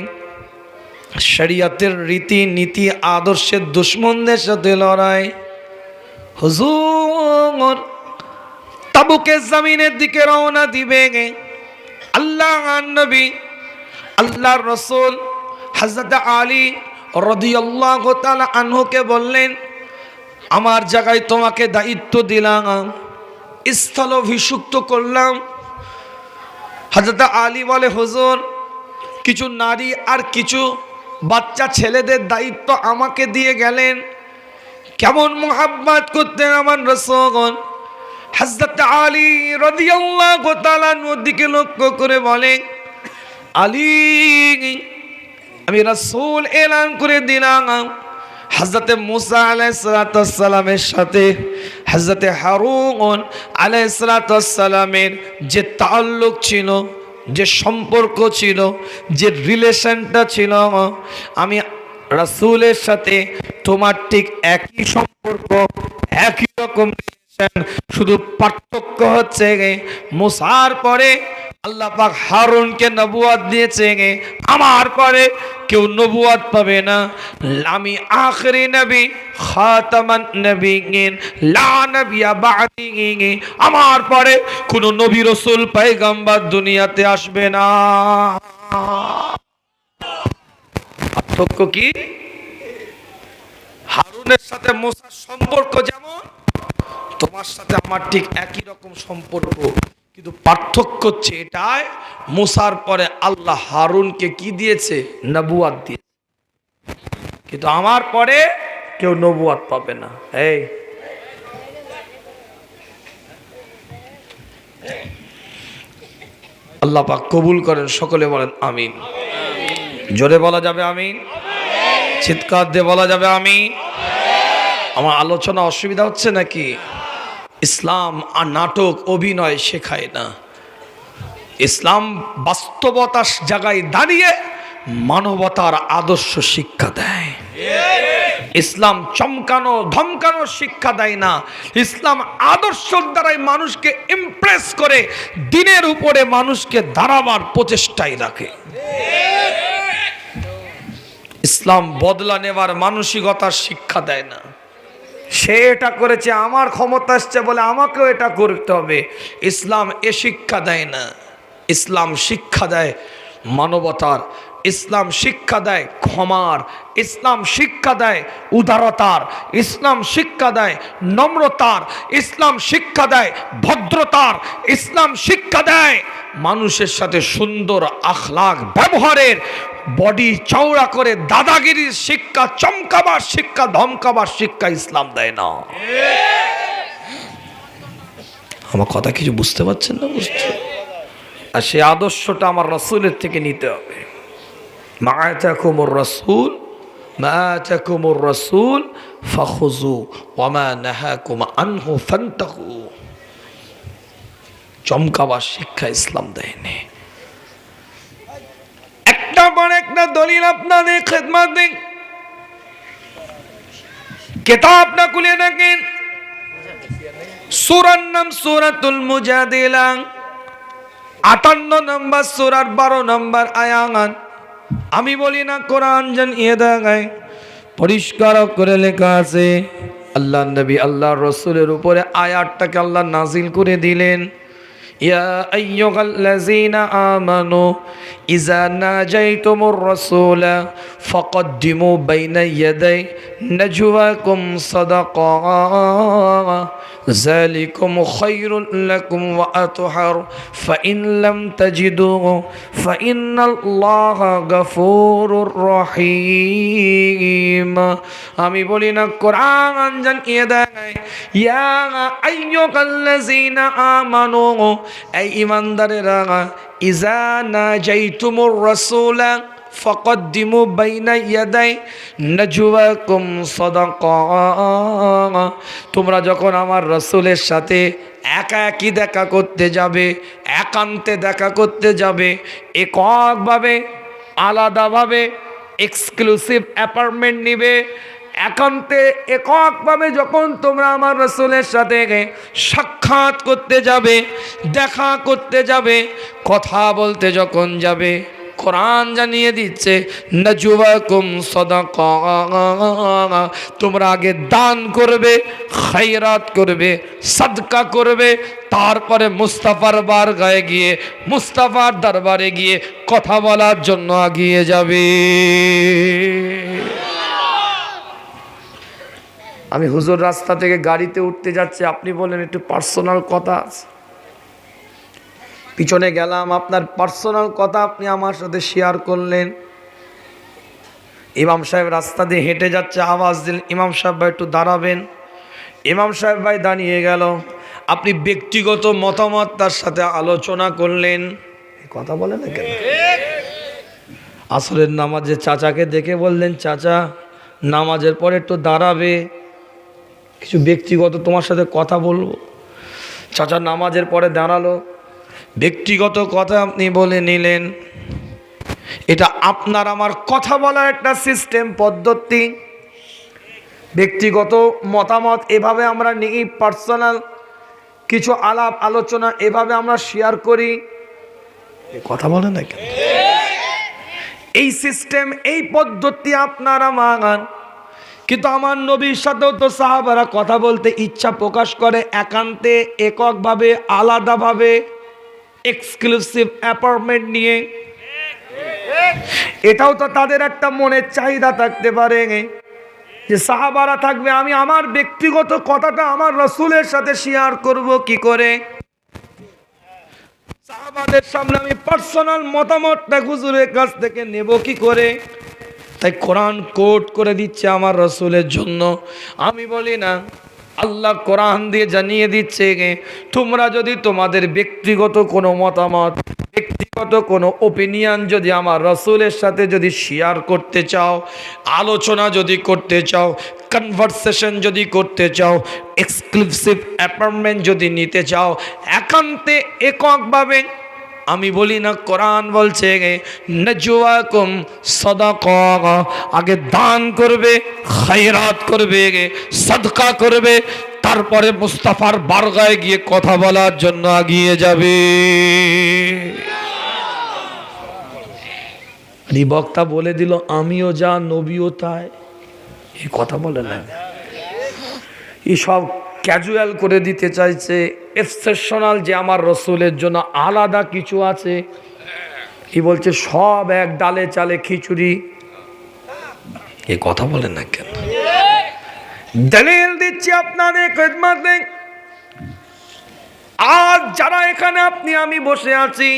শরিয়তের রীতি নীতি আদর্শের দুশমনদের সাথে লড়াই। হুজুর তাবুকের জমিনের দিকে রওনা দিবে। আল্লাহর নবী আল্লাহর রাসূল হযরত আলী রাদিয়াল্লাহু তাআলা আনহুকে বললেন, আমার জায়গায় তোমাকে দায়িত্ব দিলাম, স্থল অভিষিক্ত করলাম। হযরত আলী বলে, হুজুর কিছু নারী আর কিছু বাচ্চা ছেলেদের দায়িত্ব আমাকে দিয়ে গেলেন। কেমন মুহাব্বত করতেন আমার রাসূল। হযরত আলী রাদিয়াল্লাহু তাআলা ওর দিকে লক্ষ্য করে বলে, আলী আমি রাসূল এলান করে দিলাম, হযরত মুসা আলাইহিস সালামের সাথে হযরত হারুন আলাইহিস সালামের যে তাআল্লুক ছিল, যে সম্পর্ক ছিল, যে রিলেশনটা ছিল, আমি রাসূলের সাথে তোমার ঠিক একই সম্পর্ক, একই রকম রিলেশন। শুধু পার্থক্য হচ্ছে মুসার পরে আল্লাহ পাক হারুনকে নবুয়ত দিয়েছে, আমার পরে কেউ নবুয়ত পাবে না। আমি আখিরি নবী, খাতামান নবিয়্যিন, লা নবিয়্যা বা'দি। আমার পরে কোন নবী রাসূল পয়গম্বর দুনিয়াতে আসবে না। পার্থক্য কি? হারুনের সাথে মুসার সম্পর্ক যেমন, তোমার সাথে আমার ঠিক একই রকম সম্পর্ক, কিন্তু পার্থক্য হচ্ছে এটাই, মুসার পরে আল্লাহ হারুনকে কি দিয়েছে? নবুয়ত দিয়েছে, কিন্তু আমার পরে কেউ নবুয়ত পাবে না। এই আল্লাহ পাক কবুল করেন, সকলে বলেন আমিন। জোরে বলা যাবে আমিন? চিৎকার দিয়ে বলা যাবে আমিন? আমার আলোচনা অসুবিধা হচ্ছে নাকি? ইসলাম আর নাটক অভিনয় শেখায় না। ইসলাম বাস্তবতার জায়গায় দাঁড়িয়ে মানবতার আদর্শ শিক্ষা দেয়। ইসলাম চমকানো ধমকানো শিক্ষা দেয় না। ইসলাম আদর্শের দ্বারাই মানুষকে ইমপ্রেস করে দিনের উপরে মানুষকে দাঁড়াবার প্রচেষ্টায় রাখে। ইসলাম বদলা নেবার মানসিকতার শিক্ষা দেয় না। সে এটা করেছে, আমার ক্ষমতা আসছে বলে আমাকেও এটা করতে হবে, ইসলাম এ শিক্ষা দেয় না। ইসলাম শিক্ষা দেয় মানবতার, ইসলাম শিক্ষা দেয় ক্ষমার, ইসলাম শিক্ষা দেয় উদারতার, ইসলাম শিক্ষা দেয় নম্রতার, ইসলাম শিক্ষা দেয় ভদ্রতার, ইসলাম শিক্ষা দেয় মানুষের সাথে সুন্দর আখলাক ব্যবহারের। বডি চওড়া করে দাদাগিরির শিক্ষা, চমকাবার শিক্ষা, ধমকাবার শিক্ষা ইসলাম দেয় না। আমার কথা কিছু বুঝতে পারছেন না? বুঝতে, আর সেই আদর্শটা আমার রাসূলের থেকে নিতে হবে। মা আতাকুমুর রাসূল, মা আতাকুমুর রাসূল ফাখুযু ওয়া মা নাহাকুম আনহু ফান্তাহু। চমকাবার শিক্ষা ইসলাম দেয়নি। একটা পর একটা দলিল আপনাদের খেদমতে, কিতাব না খুলে দেখেন, সূরার নাম সূরাতুল মুজাদিলা, 58 নম্বর সূরার 12 নম্বর আয়াত। আমি বলি না, কোরআন জানিয়ে দেয়, পরিষ্কার করে লেখা আছে। আল্লাহ নবী আল্লাহর রাসূলের উপরে আয়াতটাকে আল্লাহ নাজিল করে দিলেন। ইয়া আইয়ুহাল্লাযীনা আমানু ইযা নাজাইতুমুর রাসূলা ফাকদ্দিমু বাইনা ইয়াদাই নাজওয়াকুম সাদাকা যালিকুম খায়রুল লাকুম ওয়া আতহার ফাইন লাম তাজিদু ফাইন্নাল্লাহা গফুরুর রহিম। আমি বলি না, কোরআন জানিয়ে দেয়, ইয়া আইয়ুহাল্লাযীনা আমানু, এই ঈমানদারেরা, ইযা নাজাইতুমুর রাসূলা ফাকদ্দিমু বাইনা ইয়াদাই নাজওয়াকুম সাদাকা। তোমরা যখন আমার রাসূলের সাথে একাকী দেখা করতে যাবে, একান্তে দেখা করতে যাবে, এককভাবে আলাদাভাবে এক্সক্লুসিভ অ্যাপার্টমেন্ট নিবে, একান্তে এককভাবে যখন তোমরা আমার রাসূলের সাথে সাক্ষাৎ করতে যাবে, দেখা করতে যাবে, কথা বলতে যখন যাবে, কোরআন জানিয়ে দিচ্ছে নাজওয়াকুম সাদাকা, তোমরা আগে দান করবে, খায়রাত করবে, সাদকা করবে, তারপরে মুস্তাফার বারগাহে গিয়ে, মুস্তাফার দরবারে গিয়ে কথা বলার জন্য এগিয়ে যাবে। আমি হুজুর রাস্তা থেকে গাড়িতে উঠতে যাচ্ছি, আপনি বলেন একটু পার্সোনাল কথা আছে, পিছনে গেলাম, আপনার পার্সোনাল কথা আপনি আমার সাথে শেয়ার করলেন। ইমাম সাহেব রাস্তা দিয়ে হেঁটে যাচ্ছে, আওয়াজ দিলেন ইমাম সাহেব ভাই একটু দাঁড়াবেন। ইমাম সাহেব ভাই দাঁড়িয়ে গেল, আপনি ব্যক্তিগত মতামত তার সাথে আলোচনা করলেন। কথা বলে না কেন? আসরের নামাজে চাচাকে দেখে বললেন চাচা নামাজের পরে একটু দাঁড়াবে, কিছু ব্যক্তিগত তোমার সাথে কথা বলবো। চাচা নামাজের পরে দাঁড়ালো, ব্যক্তিগত কথা আপনি বলে নিলেন। এটা আপনার আমার কথা বলার একটা সিস্টেম, পদ্ধতি। ব্যক্তিগত মতামত এভাবে আমরা নিই, পার্সোনাল কিছু আলাপ আলোচনা এভাবে আমরা শেয়ার করি। কথা বলে না কেন? এই সিস্টেম, এই পদ্ধতি আপনার আমার। কিন্তু আমার নবীর সাথেও তো সাহাবারা কথা বলতে ইচ্ছা প্রকাশ করে, একান্তে, এককভাবে, আলাদাভাবে, এক্সক্লুসিভ অ্যাপার্টমেন্ট নিয়ে। এটাও তো তাদের একটা মনের চাহিদা থাকতে পারে যে সাহাবারা থাকবে, আমি আমার ব্যক্তিগত কথাটা আমার রাসূলের সাথে শেয়ার করব কি করে, সাহাবাদের সামনে আমি পার্সোনাল মতামতটা হুজুরের কাছ থেকে নেব কি করে। তাই কোরআন কোট করে দিচ্ছে আমার রাসূলের জন্য। আমি বলি না, আল্লাহ কোরআন দিয়ে জানিয়ে দিচ্ছে তোমরা যদি তোমাদের ব্যক্তিগত কোনো মতামত, ব্যক্তিগত কোনো ওপিনিয়ন যদি আমার রাসূলের সাথে যদি শেয়ার করতে চাও, আলোচনা যদি করতে চাও, কনভারসেশন যদি করতে চাও, এক্সক্লুসিভ অ্যাপার্টমেন্ট যদি নিতে চাও, একান্তে এককভাবে, আমি বলি না, কোরআন বলছে নাজওয়াকুম সাদাকা, আগে দান করবে, খায়রাত করবে, সাদকা করবে, তারপরে মুস্তাফার বারগাহে গিয়ে কথা বলার জন্য এগিয়ে যাবে। এই বক্তা বলে দিল আমিও যা নবীও তাই। এই কথা বলে না, এই সব ক্যাজুয়াল করে দিতে চাইছে, এক্সেপশনাল, যে আমার রাসূলের জন্য আলাদা কিছু আছে। কি বলছে? সব এক ডালে চালে খিচুড়ি। এই কথা বলেন না কেন? দলিল দিচ্ছি আপনাদের খেদমতে। আজ যারা এখানে আপনি আমি বসে আছি,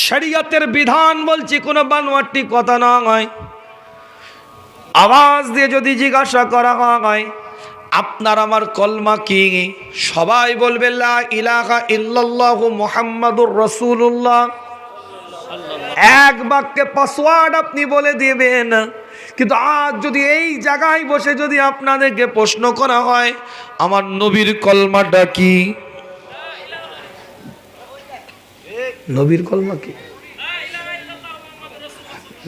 শরীয়তের বিধান বলছি, কোনো বানোয়াটি কথা না হয়। আওয়াজ দিয়ে যদি জিজ্ঞাসা করা হয় আপনার আমার কলমা কি, সবাই বলবে লা ইলাহা ইল্লাল্লাহু মুহাম্মাদুর রাসূলুল্লাহ। এক বাক্যে পাসওয়ার্ড আপনি বলে দিবেন। কিন্তু আজ যদি এই জায়গায় বসে যদি আপনাদেরকে প্রশ্ন করা হয় আমার নবীর কলমাটা কি, নবীর কলমা কি?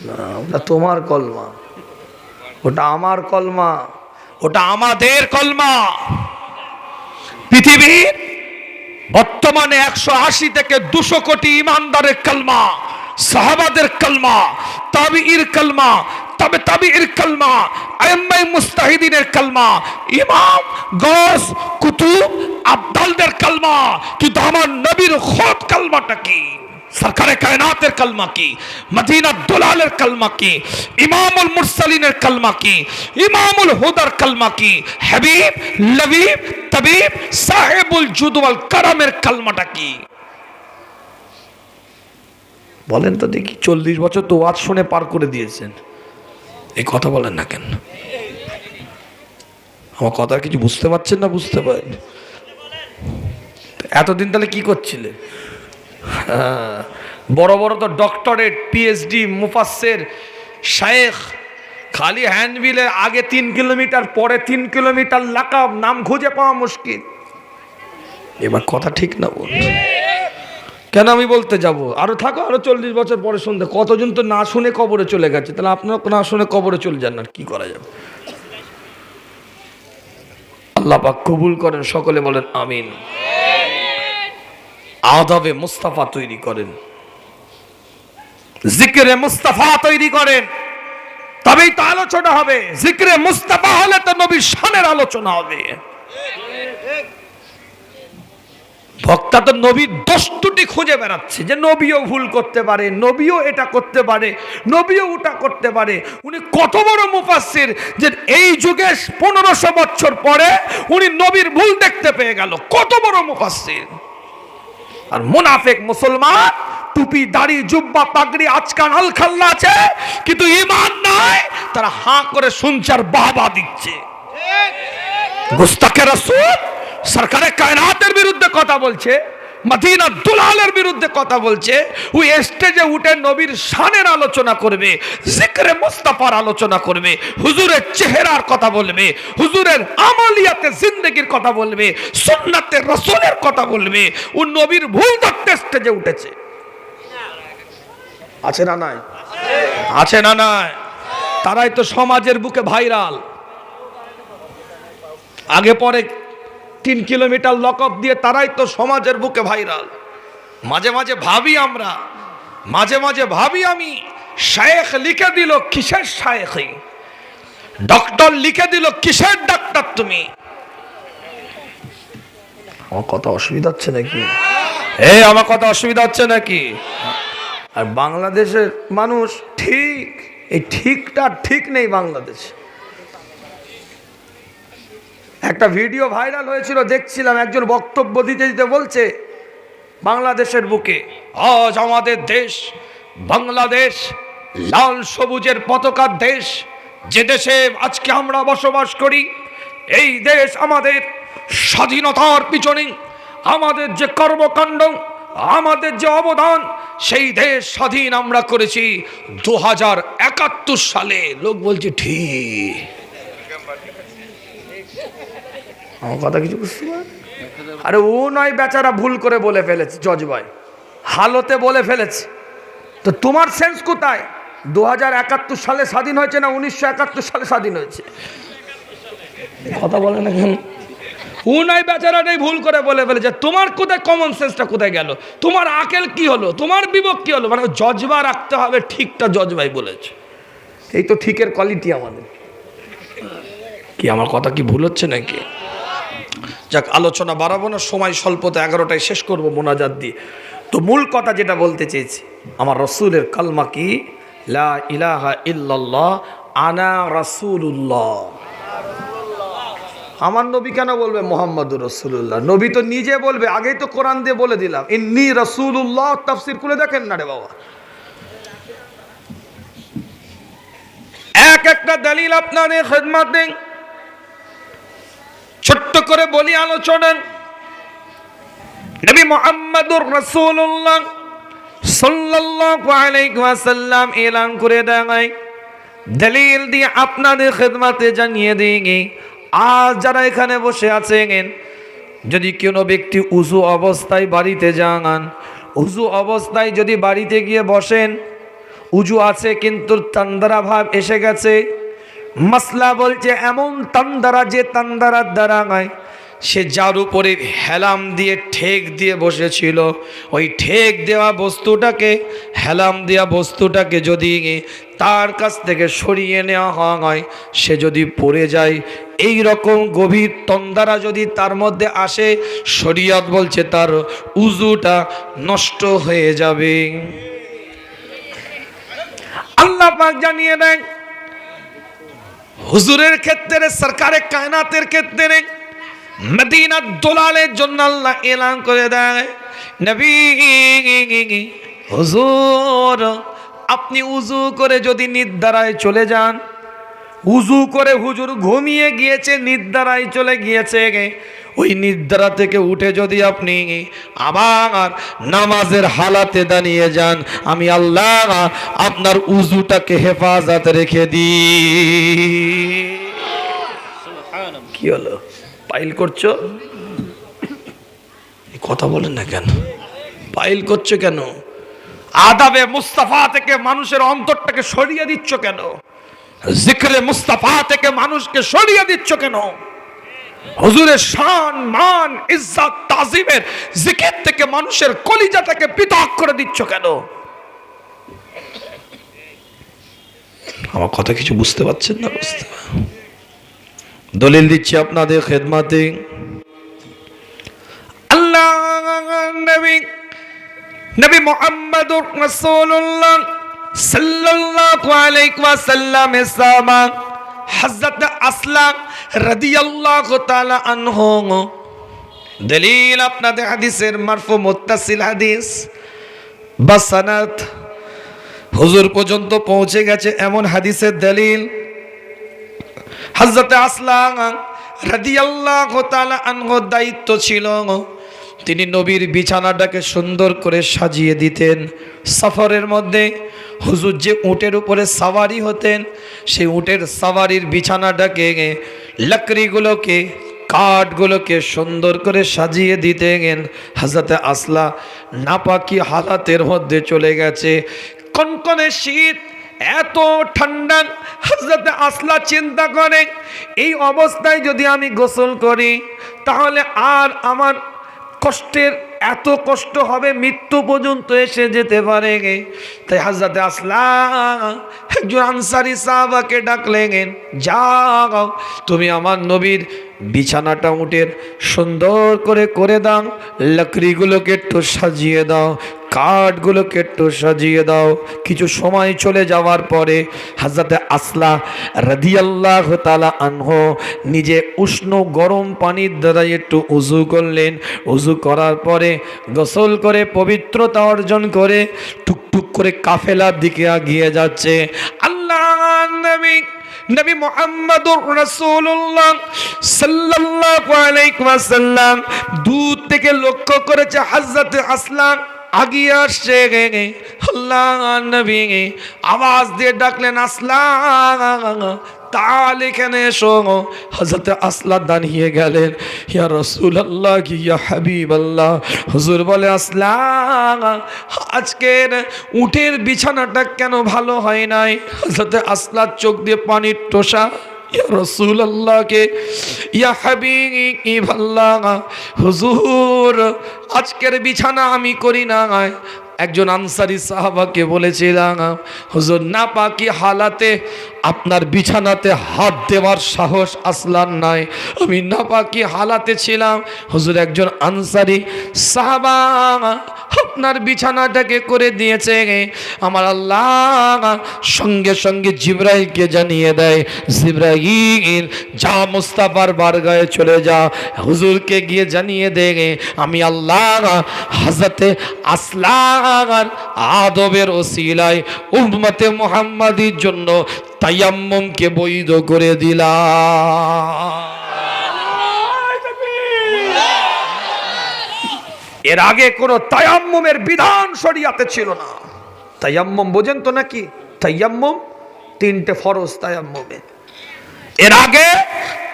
না, ওটা তোমার কলমা, ওটা আমার কলমা, ওটা আমাদের কলমা। পৃথিবীর বর্তমানে 180 থেকে 200 কোটি ইমানদারের কলমা, সাহাবাদের কলমা, তাবিঈর কলমা, তবে তাবিঈর কলমা, আইম্মায়ে মুজতাহিদিনের কলমা, ইমাম, গৌস, কুতুব, আবদালদের কলমা। কিন্তু আমার নবীর খোদ কলমাটা কি? সরকারে কায়নাতের কলমা কি? মদিনা দুলালের কলমা কি? ইমামুল মুরসালিনের কলমা কি? ইমামুল হুদার কলমা কি? হাবিব, লবিব, তবিব, সাহেবুল জুদ ওয়াল কারামের কলমাটা কি? বলেন তো দেখি। 40 বছর তো ওয়াজ শুনে পার করে দিয়েছেন, এই কথা বলেন না কেন? আমার কথা কিছু বুঝতে পারছেন না? বুঝতে পারেন? এতদিন তাহলে কি করছিলে? বড় বড় তো ডক্টরেট, পিএইচডি, মুফাসসির, শায়েখ, খালি হ্যান্ডবিলের আগে 3 কিলোমিটার, পরে 3 কিলোমিটার, লাকাব, নাম খুঁজে পাওয়া মুশকিল। এবার কথা ঠিক না বল? কেন আমি বলতে যাব? আরো থাকো, আরো 40 বছর পরে শুনতে। কতজন তো না শুনে কবরে চলে গেছে, তাহলে আপনারা না শুনে কবরে চলে যান, আর কি করা যাবে? আল্লাহ পাক কবুল করেন, সকলে বলেন আমিন। আদাবে মুস্তাফা তৈরি করেন। জিকরে মুস্তাফা তৈরি করেন, তবেই তো আলোচনা হবে। জিকরে মুস্তাফা হলে তো নবীর শানের আলোচনা হবে। বক্তা তো নবীর দোষ ত্রুটি খুঁজে বেড়াচ্ছে, যে নবীও ভুল করতে পারে, নবীও এটা করতে পারে, নবীও ওটা করতে পারে। উনি কত বড় মুফাসসির যে এই যুগে 1500 বছর পরে উনি নবীর ভুল দেখতে পেয়ে গেল। কত বড় মুফাসসির। আর মুনাফিক মুসলমান, টুপি দাড়ি জুব্বা পাগড়ি আজকান আলখাল্লা আছে, কিন্তু ঈমান নাই। তারা হাঁ করে শুনছে আর বাহবা দিচ্ছে। গুস্তাখে রাসূল সরকারে কায়নাতের বিরুদ্ধে কথা বলছে, মদিনা দুলালের বিরুদ্ধে কথা বলছে। ওই স্টেজে উঠে নবীর শানের আলোচনা করবে, জিকরে মুস্তাফার আলোচনা করবে, হুজুরের চেহারার কথা বলবে, হুজুরের আমলিয়াতে জিন্দেগির কথা বলবে, সুন্নাতে রাসূলের কথা বলবে। ও নবীর ভুল ধরতে স্টেজে উঠেছে। আছে না নাই? আছে না নাই? তারাই তো সমাজের বুকে ভাইরাল। আগে পরে 3 কিলোমিটার লকআপ দিয়ে তারাই তো সমাজের বুকে ভাইরাল। মাঝে মাঝে ভাবি আমরা, মাঝে মাঝে ভাবি আমি, শায়েখ লিখে দিল কিসের শায়েখি, ডক্টর লিখে দিল কিসের ডাক্তার তুমি। আমার কথা অসুবিধা হচ্ছে নাকি? আমার কথা অসুবিধা হচ্ছে নাকি? আর বাংলাদেশের মানুষ ঠিক, এই ঠিকটা ঠিক নেই বাংলাদেশে। একটা ভিডিও ভাইরাল হয়েছিল, দেখছিলাম, একজন বক্তব্য দিতে দিতে বলছে, বাংলাদেশের বুকে আজ আমাদের দেশ বাংলাদেশ লাল সবুজের পতাকার দেশ, যে দেশে আজকে আমরা বসবাস করি। এই দেশ আমাদের স্বাধীনতার পিছনে আমাদের যে কর্মকাণ্ড, আমাদের যে অবদান, সেই দেশ স্বাধীন আমরা করেছি 2071 সালে। লোক বলছে ঠিক। আমার কথা কিছু বুঝতে পারে? আরে ও নয়, বেচারা ভুল করে বলে ফেলেছে, জজ ভাই হালতে বলে ফেলেছে। তো তোমার সেন্স কোথায়? 2071 সালে স্বাধীন হয়েছে না 1971 সালে স্বাধীন হয়েছে? কথা বলে না কেন? ও নয়, বেচারাটাই ভুল করে বলে ফেলেছে। তোমার কোথায় কমন সেন্সটা কোথায় গেল? তোমার আকেল কি হলো? তোমার বিবেক কি হলো? মানে জজবা রাখতে হবে, ঠিকটা জজ ভাই বলেছে। এই তো ঠিকের কোয়ালিটি আমাদের। কি আমার কথা কি ভুল হচ্ছে নাকি? যাক, আলোচনা বাড়াবো না, সময় স্বল্পতে 11টায় শেষ করবো মোনাজাত দিয়ে। তো মূল কথা যেটা বলতে চেয়েছি, আমার রসুলের কালমা কি? লা ইলাহা ইল্লাল্লাহ আনা রাসূলুল্লাহ। আমার নবী কেন বলবে মুহাম্মাদুর রাসূলুল্লাহ? নবী তো নিজে বলবে। আগেই তো কোরআন দিয়ে বলে দিলাম, ইন্নী রাসূলুল্লাহ। তাফসীর খুলে দেখেন না রে বাবা। এক একটা দলিল আপনাদের খিদমতে ছোট্ট করে বলি আলোচনা। নবী মুহাম্মাদুর রাসূলুল্লাহ সাল্লাল্লাহু আলাইহি ওয়াসাল্লাম এলান করে দেয়, দলিল দিয়ে আপনাদের খিদমতে জানিয়ে দিই। আজ যারা এখানে বসে আছেন, যদি কোনো ব্যক্তি উযু অবস্থায় বাড়িতে যান, উযু অবস্থায় যদি বাড়িতে গিয়ে বসেন, উযু আছে কিন্তু তান্দারা ভাব এসে গেছে। মাসলা বলছে এমন তান্দারা যে তান্দারার দ্বারা নয়, সে যার উপরে হেলাম দিয়ে ঠেক দিয়ে বসেছিল, ওই ঠেক দেওয়া বস্তুটাকে, হেলাম দেওয়া বস্তুটাকে যদি তার কাছ থেকে সরিয়ে নেওয়া হয়, সে যদি পড়ে যায়, এই রকম গভীর তন্দারা যদি তার মধ্যে আসে, শরীয়ত বলছে তার উযুটা নষ্ট হয়ে যাবে। আল্লাহ পাক জানিয়ে দেন হুজুরের ক্ষেত্রে, সরকারে কায়নাতের ক্ষেত্রে, মদিনা দুলালের জন্য আল্লাহ এলান করে দেয়, নবী হুজুর আপনি উযু করে যদি নিদ্রায় চলে যান, উযু করে হুজুর ঘুমিয়ে গিয়েছে, নিদ্রায় চলে গিয়েছে, ওই নিদ্রা থেকে উঠে যদি আপনি আবার নামাজের হালাতে দাঁড়িয়ে যান, আমি আল্লাহ আপনার উযুটাকে হেফাজত রেখে দিই। কি হলো? পাইল করছো? কথা বলেন না কেন? পাইল করছো কেন? আদাবে মুস্তাফা থেকে মানুষের অন্তরটাকে সরিয়ে দিচ্ছ কেন? জিকরে মুস্তাফা থেকে মানুষকে সরিয়ে দিচ্ছ কেন? হুজুরের শান মান ইজ্জত তাজিমের জিকির থেকে মানুষের কলিজাটাকে পৃথক করে দিচ্ছ কেন? আমার কথা কিছু বুঝতে পারছেন না? বুঝতে দলিল দিচ্ছি আপনাদের খেদমাতে। আল্লাহ নবী মুহাম্মদুর রাসূলুল্লাহ সাল্লাল্লাহু আলাইহি ওয়াসাল্লামের সাহাবা হযরত আসলাম রাদিয়াল্লাহু তাআলা আনহু, দলিল আপনাদের হাদিসের মারফু মুত্তাসিল হাদিস বা সানাদ হুজুর পর্যন্ত পৌঁছে গেছে এমন হাদিসের দলিল। হযরত আসলাম রাদিয়াল্লাহু তাআলা আনহু দায়িত্ব ছিল, তিনি নবীর বিছানাটাকে সুন্দর করে সাজিয়ে দিতেন। সফরের মধ্যে হুজুর যে উটের উপরে সাওয়ারি হতেন, সেই উটের সাওয়ারির বিছানাটাকে, লাকড়িগুলোকে, কাঠগুলোকে সুন্দর করে সাজিয়ে দিতেন। হযরত আসলা নাপাকি হালাতের মধ্যে চলে গেছে, কনকনে শীত, এত ঠান্ডা। হযরত আসলা চিন্তা করেন, এই অবস্থায় যদি আমি গোসল করি তাহলে আর আমার কষ্টের এত কষ্ট হবে, মৃত্যু পর্যন্ত এসে যেতে পারে। তাই হযরত আসলা একজন আনসারী সাহাবাকে ডাকলেন, যাও তুমি আমার নবীর বিছানাটা উটের সুন্দর করে দাও, লাকড়িগুলোকে একটু সাজিয়ে দাও, কাঠগুলোকে একটু সাজিয়ে দাও। কিছু সময় চলে যাওয়ার পরে হযরত আসলা রাদিয়াল্লাহু তাআলা আনহু নিজে উষ্ণ গরম পানির দ্বারা একটু উযু করলেন। উযু করার পরে গোসল করে পবিত্রতা অর্জন করে টুকটুক করে কাফেলার দিকে এগিয়ে যাচ্ছে। আল্লাহর নবী মুহাম্মদুর রাসূলুল্লাহ সাল্লাল্লাহু আলাইহি ওয়াসাল্লাম দূর থেকে লক্ষ্য করেছে হযরত আসলাম আগিয়ে আসছে। আল্লাহর নবী আওয়াজ দিয়ে ডাকলেন, আসলাম তাল এখানে এসো। হযরত আসলা দাঁড়িয়ে গেলেন, ইয়া রাসূলুল্লাহ, ইয়া হাবিবাল্লাহ। হুজুর বলে, আসলাম আজকের উটের বিছানাটা কেন ভালো হয় নাই? হযরত আসলার চোখ দিয়ে পানির টোসা। ইয়া রাসূলুল্লাহকে, ইয়া হাবিবাল্লাহ, হুজুর আজকের বিছানা আমি করি না। একজন আনসারী সাহাবাকে বলেছিলাম, হুজুর নাপাকি হালাতে আপনার বিছানাতে হাত দেওয়ার সাহস আসলাম নাই, আমি নাপাকি হালাতে ছিলাম। হুজুর একজন আনসারী সাহাবা আপনার বিছানাটাকে করে দিয়েছে। আমার আল্লাহ সঙ্গে সঙ্গে জিবরাইলকে জানিয়ে দেয়, জিবরাইল যা মুস্তাফার বারগাহে চলে যা, হুজুরকে গিয়ে জানিয়ে দে আমি আল্লাহ হযরতে আসলাম আদবের ওসিলায় উম্মতে মুহাম্মাদির জন্য তায়াম্মুমকে বৈধ করে দিলাম। এর আগে কোনো তায়াম্মুমের বিধান শরিয়াতে ছিল না। তায়াম্মুম বোঝেন তো নাকি? তায়াম্মুম তিনটে ফরজ তায়াম্মুমে। এর আগে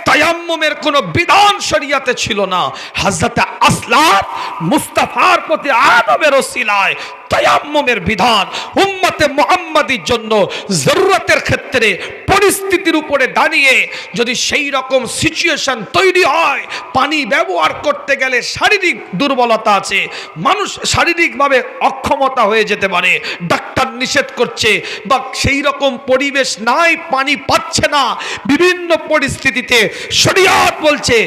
তায়াম্মুমের কোনো বিধান শরিয়াতে ছিল না। হযরত আসলাম মুস্তাফার প্রতি আদবের ওসিলায় তায়াম্মুমের বিধান উম্মতে মুহাম্মাদির জন্য জরুরতের ক্ষেত্রে পরিস্থিতির উপরে দাঁড়িয়ে যদি সেই রকম সিচুয়েশন তৈরি হয়, পানি ব্যবহার করতে গেলে শারীরিক দুর্বলতা আছে, মানুষ শারীরিকভাবে অক্ষমতা হয়ে যেতে পারে, ডাক্তার নিষেধ করছে, বা সেই রকম পরিবেশ নাই, পানি পাচ্ছে না, বিভিন্ন পরিস্থিতিতে শরীয়ত বলছে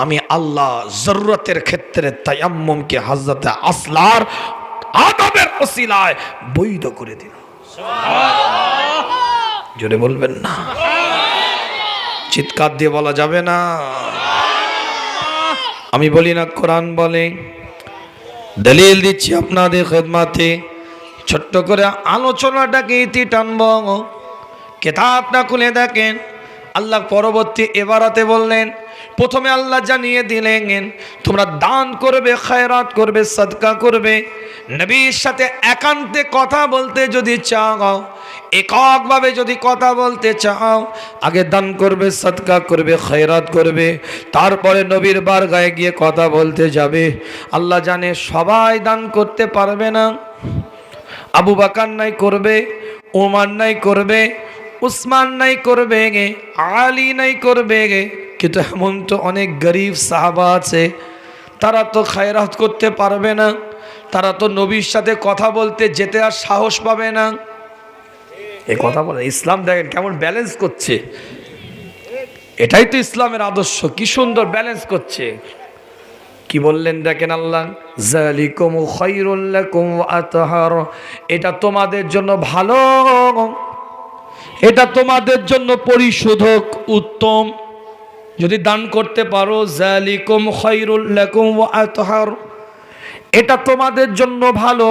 আমি আল্লাহ জরুরতের ক্ষেত্রে তায়াম্মুমকে হযরত আসলার আদবের ওসিলায় বৈধ করে দিল। জোরে বলবেন না? চিৎকার দিয়ে বলা যাবে না? আমি বলি না, কোরআন বলে। দলিল দিচ্ছি আপনাদের খেদমাতে। ছোট্ট করে আলোচনাটাকে ইতি টানব। কিতাবটা খুলে দেখেন, আল্লাহ পরবর্তী এবারাতে বললেন, প্রথমে আল্লাহ জানিয়ে দিলেন তোমরা দান করবে, খায়রাত করবে, সাদকা করবে। নবীর সাথে একান্তে কথা বলতে যদি চাও, এককভাবে যদি কথা বলতে চাও, আগে দান করবে, সাদকা করবে, খায়রাত করবে, তারপরে নবীর বারগাহে গিয়ে কথা বলতে যাবে। আল্লাহ জানে সবাই দান করতে পারবে না। আবু বকর নাই করবে, ওমর নাই করবে, উসমান নাই করবে, আলী নাই করবে, কিন্তু এমন তো অনেক গরিব সাহাবা আছে, তারা তো খায়রাত করতে পারবে না, তারা তো নবীর সাথে কথা বলতে যেতে আর সাহস পাবে না। এই কথা বলে ইসলাম দেখেন কেমন ব্যালেন্স করছে, এটাই তো ইসলামের আদর্শ, কি সুন্দর ব্যালেন্স করছে। কি বললেন দেখেন আল্লাহ, যালিকুম খায়রুল লাকুম ওয়া আতহার, এটা তোমাদের জন্য ভালো, এটা তোমাদের জন্য পরিশোধক উত্তম। যদি দান করতে পারো, যালিকুম খায়রুল লাকুম ওয়া আতহার, এটা তোমাদের জন্য ভালো,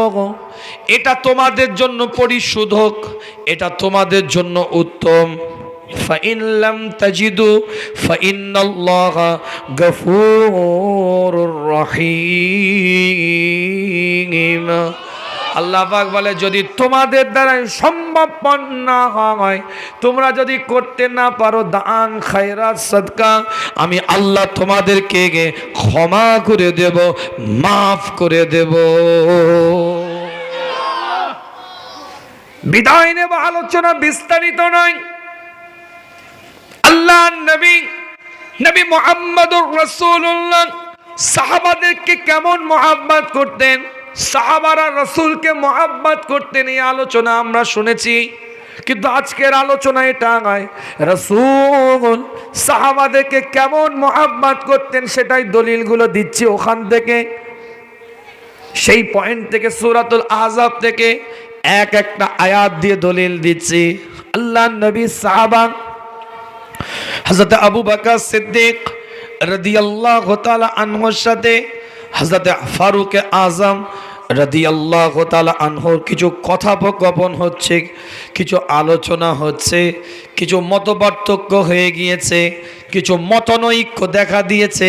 এটা তোমাদের জন্য পরিশোধক, এটা তোমাদের জন্য উত্তম। فإن لم تجدوا فإن الله غفور رحيم। আল্লাহ পাক বলে যদি তোমাদের দ্বারা সম্ভব না হয়, তোমরা যদি করতে না পারো দান খায়রাত সাদকা, আমি আল্লাহ তোমাদেরকে ক্ষমা করে দেব, মাফ করে দেব। বিদায় নেব, আলোচনা বিস্তারিত নয়। আল্লাহ নবী মুহাম্মদুর রাসূলুল্লাহ সাহাবাদেরকে কেমন মুহাব্বত করতেন, সাহাবারা রাসূলকে মুহাব্বত করতেন, এই আলোচনা আমরা শুনেছি। কিন্তু আজকের আলোচনা এটা নয়, রাসূল সাহাবাদেরকে কেমন মুহাব্বত করতেন সেটাই দলিলগুলো দিচ্ছি ওখান থেকে, সেই পয়েন্ট থেকে, সূরাতুল আহজাব থেকে এক একটা আয়াত দিয়ে দলিল দিচ্ছি। আল্লাহ নবী সাহাবা হযরত আবু বকর সিদ্দিক রাদিয়াল্লাহু তাআলা আনহুর সাথে হযরত ফারুক আযম রাদিয়াল্লাহু তাআলা আনহুর কিছু কথোপকথন হচ্ছে, কিছু আলোচনা হচ্ছে, কিছু মতপার্থক্য হয়ে গিয়েছে, কিছু মতনৈক্য দেখা দিয়েছে।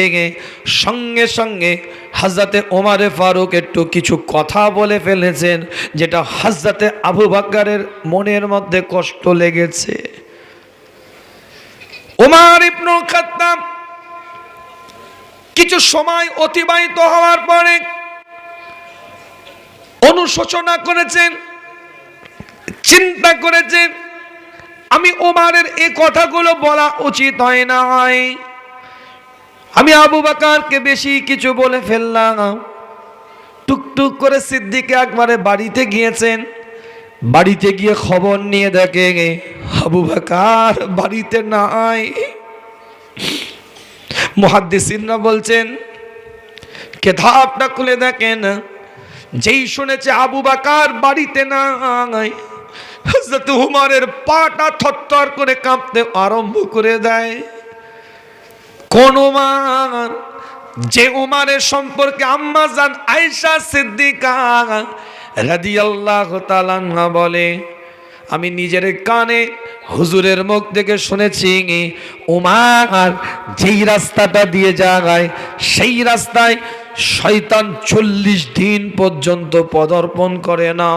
সঙ্গে সঙ্গে হযরতে ওমর ফারুক একটু কিছু কথা বলে ফেলেছেন, যেটা হযরতে আবু বকরের মনের মধ্যে কষ্ট লেগেছে। ওমর ইবনুল খাত্তাব কিছু সময় অতিবাহিত হওয়ার পরে অনুশোচনা করেছেন, চিন্তা করেছেন, আমি ওমরের এই কথাগুলো বলা উচিত হয় না, আমি আবু বকরকে বেশি কিছু বলে ফেললাম। টুকটুক করে সিদ্দিক একবারে বাড়িতে গিয়েছেন, বাড়িতে গিয়ে খবর নিয়ে দেখে আবু বকর বাড়িতে নাই। মুহাদ্দিসিনরা বলছেন কিতাবটা খুলে দেখেন, যেই শুনেছে আবু বকর বাড়িতে নাই, হযরত ওমরের পাটা থরথর করে কাঁপতে আরম্ভ করে দেয়। কোন ওমর? যে ওমরের সম্পর্কে আম্মা জান আয়েশা সিদ্দিকা রাদিয়াল্লাহু তাআলা আনহা বলে, আমি নিজের কানে হুজুরের মুখ থেকে শুনেছি ওমর যেই রাস্তাটা দিয়ে যায় সেই রাস্তায় শয়তান 40 দিন পর্যন্ত পদার্পণ করে না।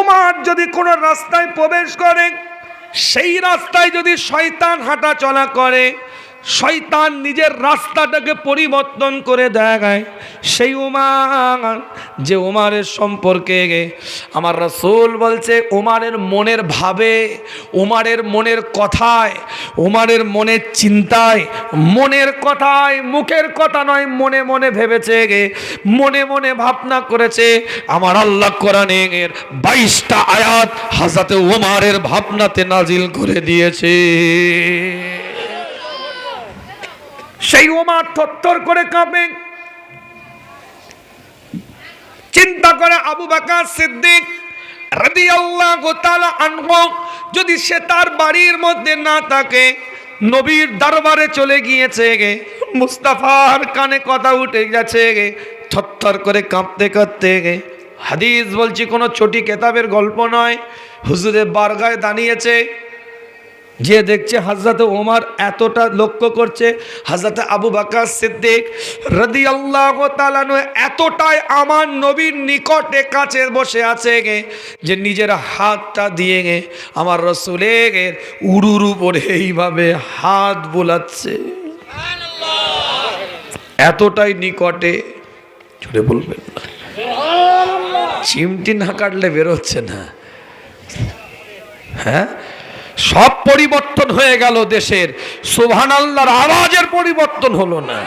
ওমর যদি কোনো রাস্তায় প্রবেশ করে, সেই রাস্তায় যদি শয়তান হাঁটা চলা করে, শয়তান নিজের রাস্তাটাকে পরিবর্তন করে দেয়। সেই ওমর, যে ওমরের সম্পর্কে আমার রাসূল বলছে ওমরের মনের ভাবে, ওমরের মনের কথায়, ওমরের মনের চিন্তায়, মনের কথায়, মুখের কথা নয়, মনে মনে ভেবেছে, মনে মনে ভাবনা করেছে। আমার আল্লাহ কোরআনের 22টা আয়াত হযরত ওমরের ভাবনাতে নাজিল করে দিয়েছে। সেই ওমর থরথর করে কাঁপে, চিন্তা করে আবু বকর সিদ্দিক রাদিয়াল্লাহু তাআলা আনহু যদি সে তার বাড়ির মধ্যে না থাকে, নবীর দরবারে চলে গিয়েছে, মুস্তাফার কানে কথা উঠে গেছে, থরথর করে কাঁপতে কাঁপতে, হাদিস বলছি কোনো ছোটি কেতাবের গল্প নয়, হুজুরের বারগায় দাঁড়িয়েছে, যে দেখছে হযরত ওমর এতটা লক্ষ্য করছে, হযরত আবু বকর সিদ্দিক রাদিয়াল্লাহু তাআলা এতটাই আমার নবীর নিকটে কাছে বসে আছে যে নিজের হাতটা দিয়ে আমার রাসূলের উরুর উপরে এইভাবে হাত বোলাচ্ছে, এতটাই নিকটে। জোরে বলবেন না, চিমটি না কাটলে বেরোচ্ছে না। হ্যাঁ, সব পরিবর্তন হয়ে গেল দেশের, সুবহানাল্লাহর আওয়াজের পরিবর্তন হলো না।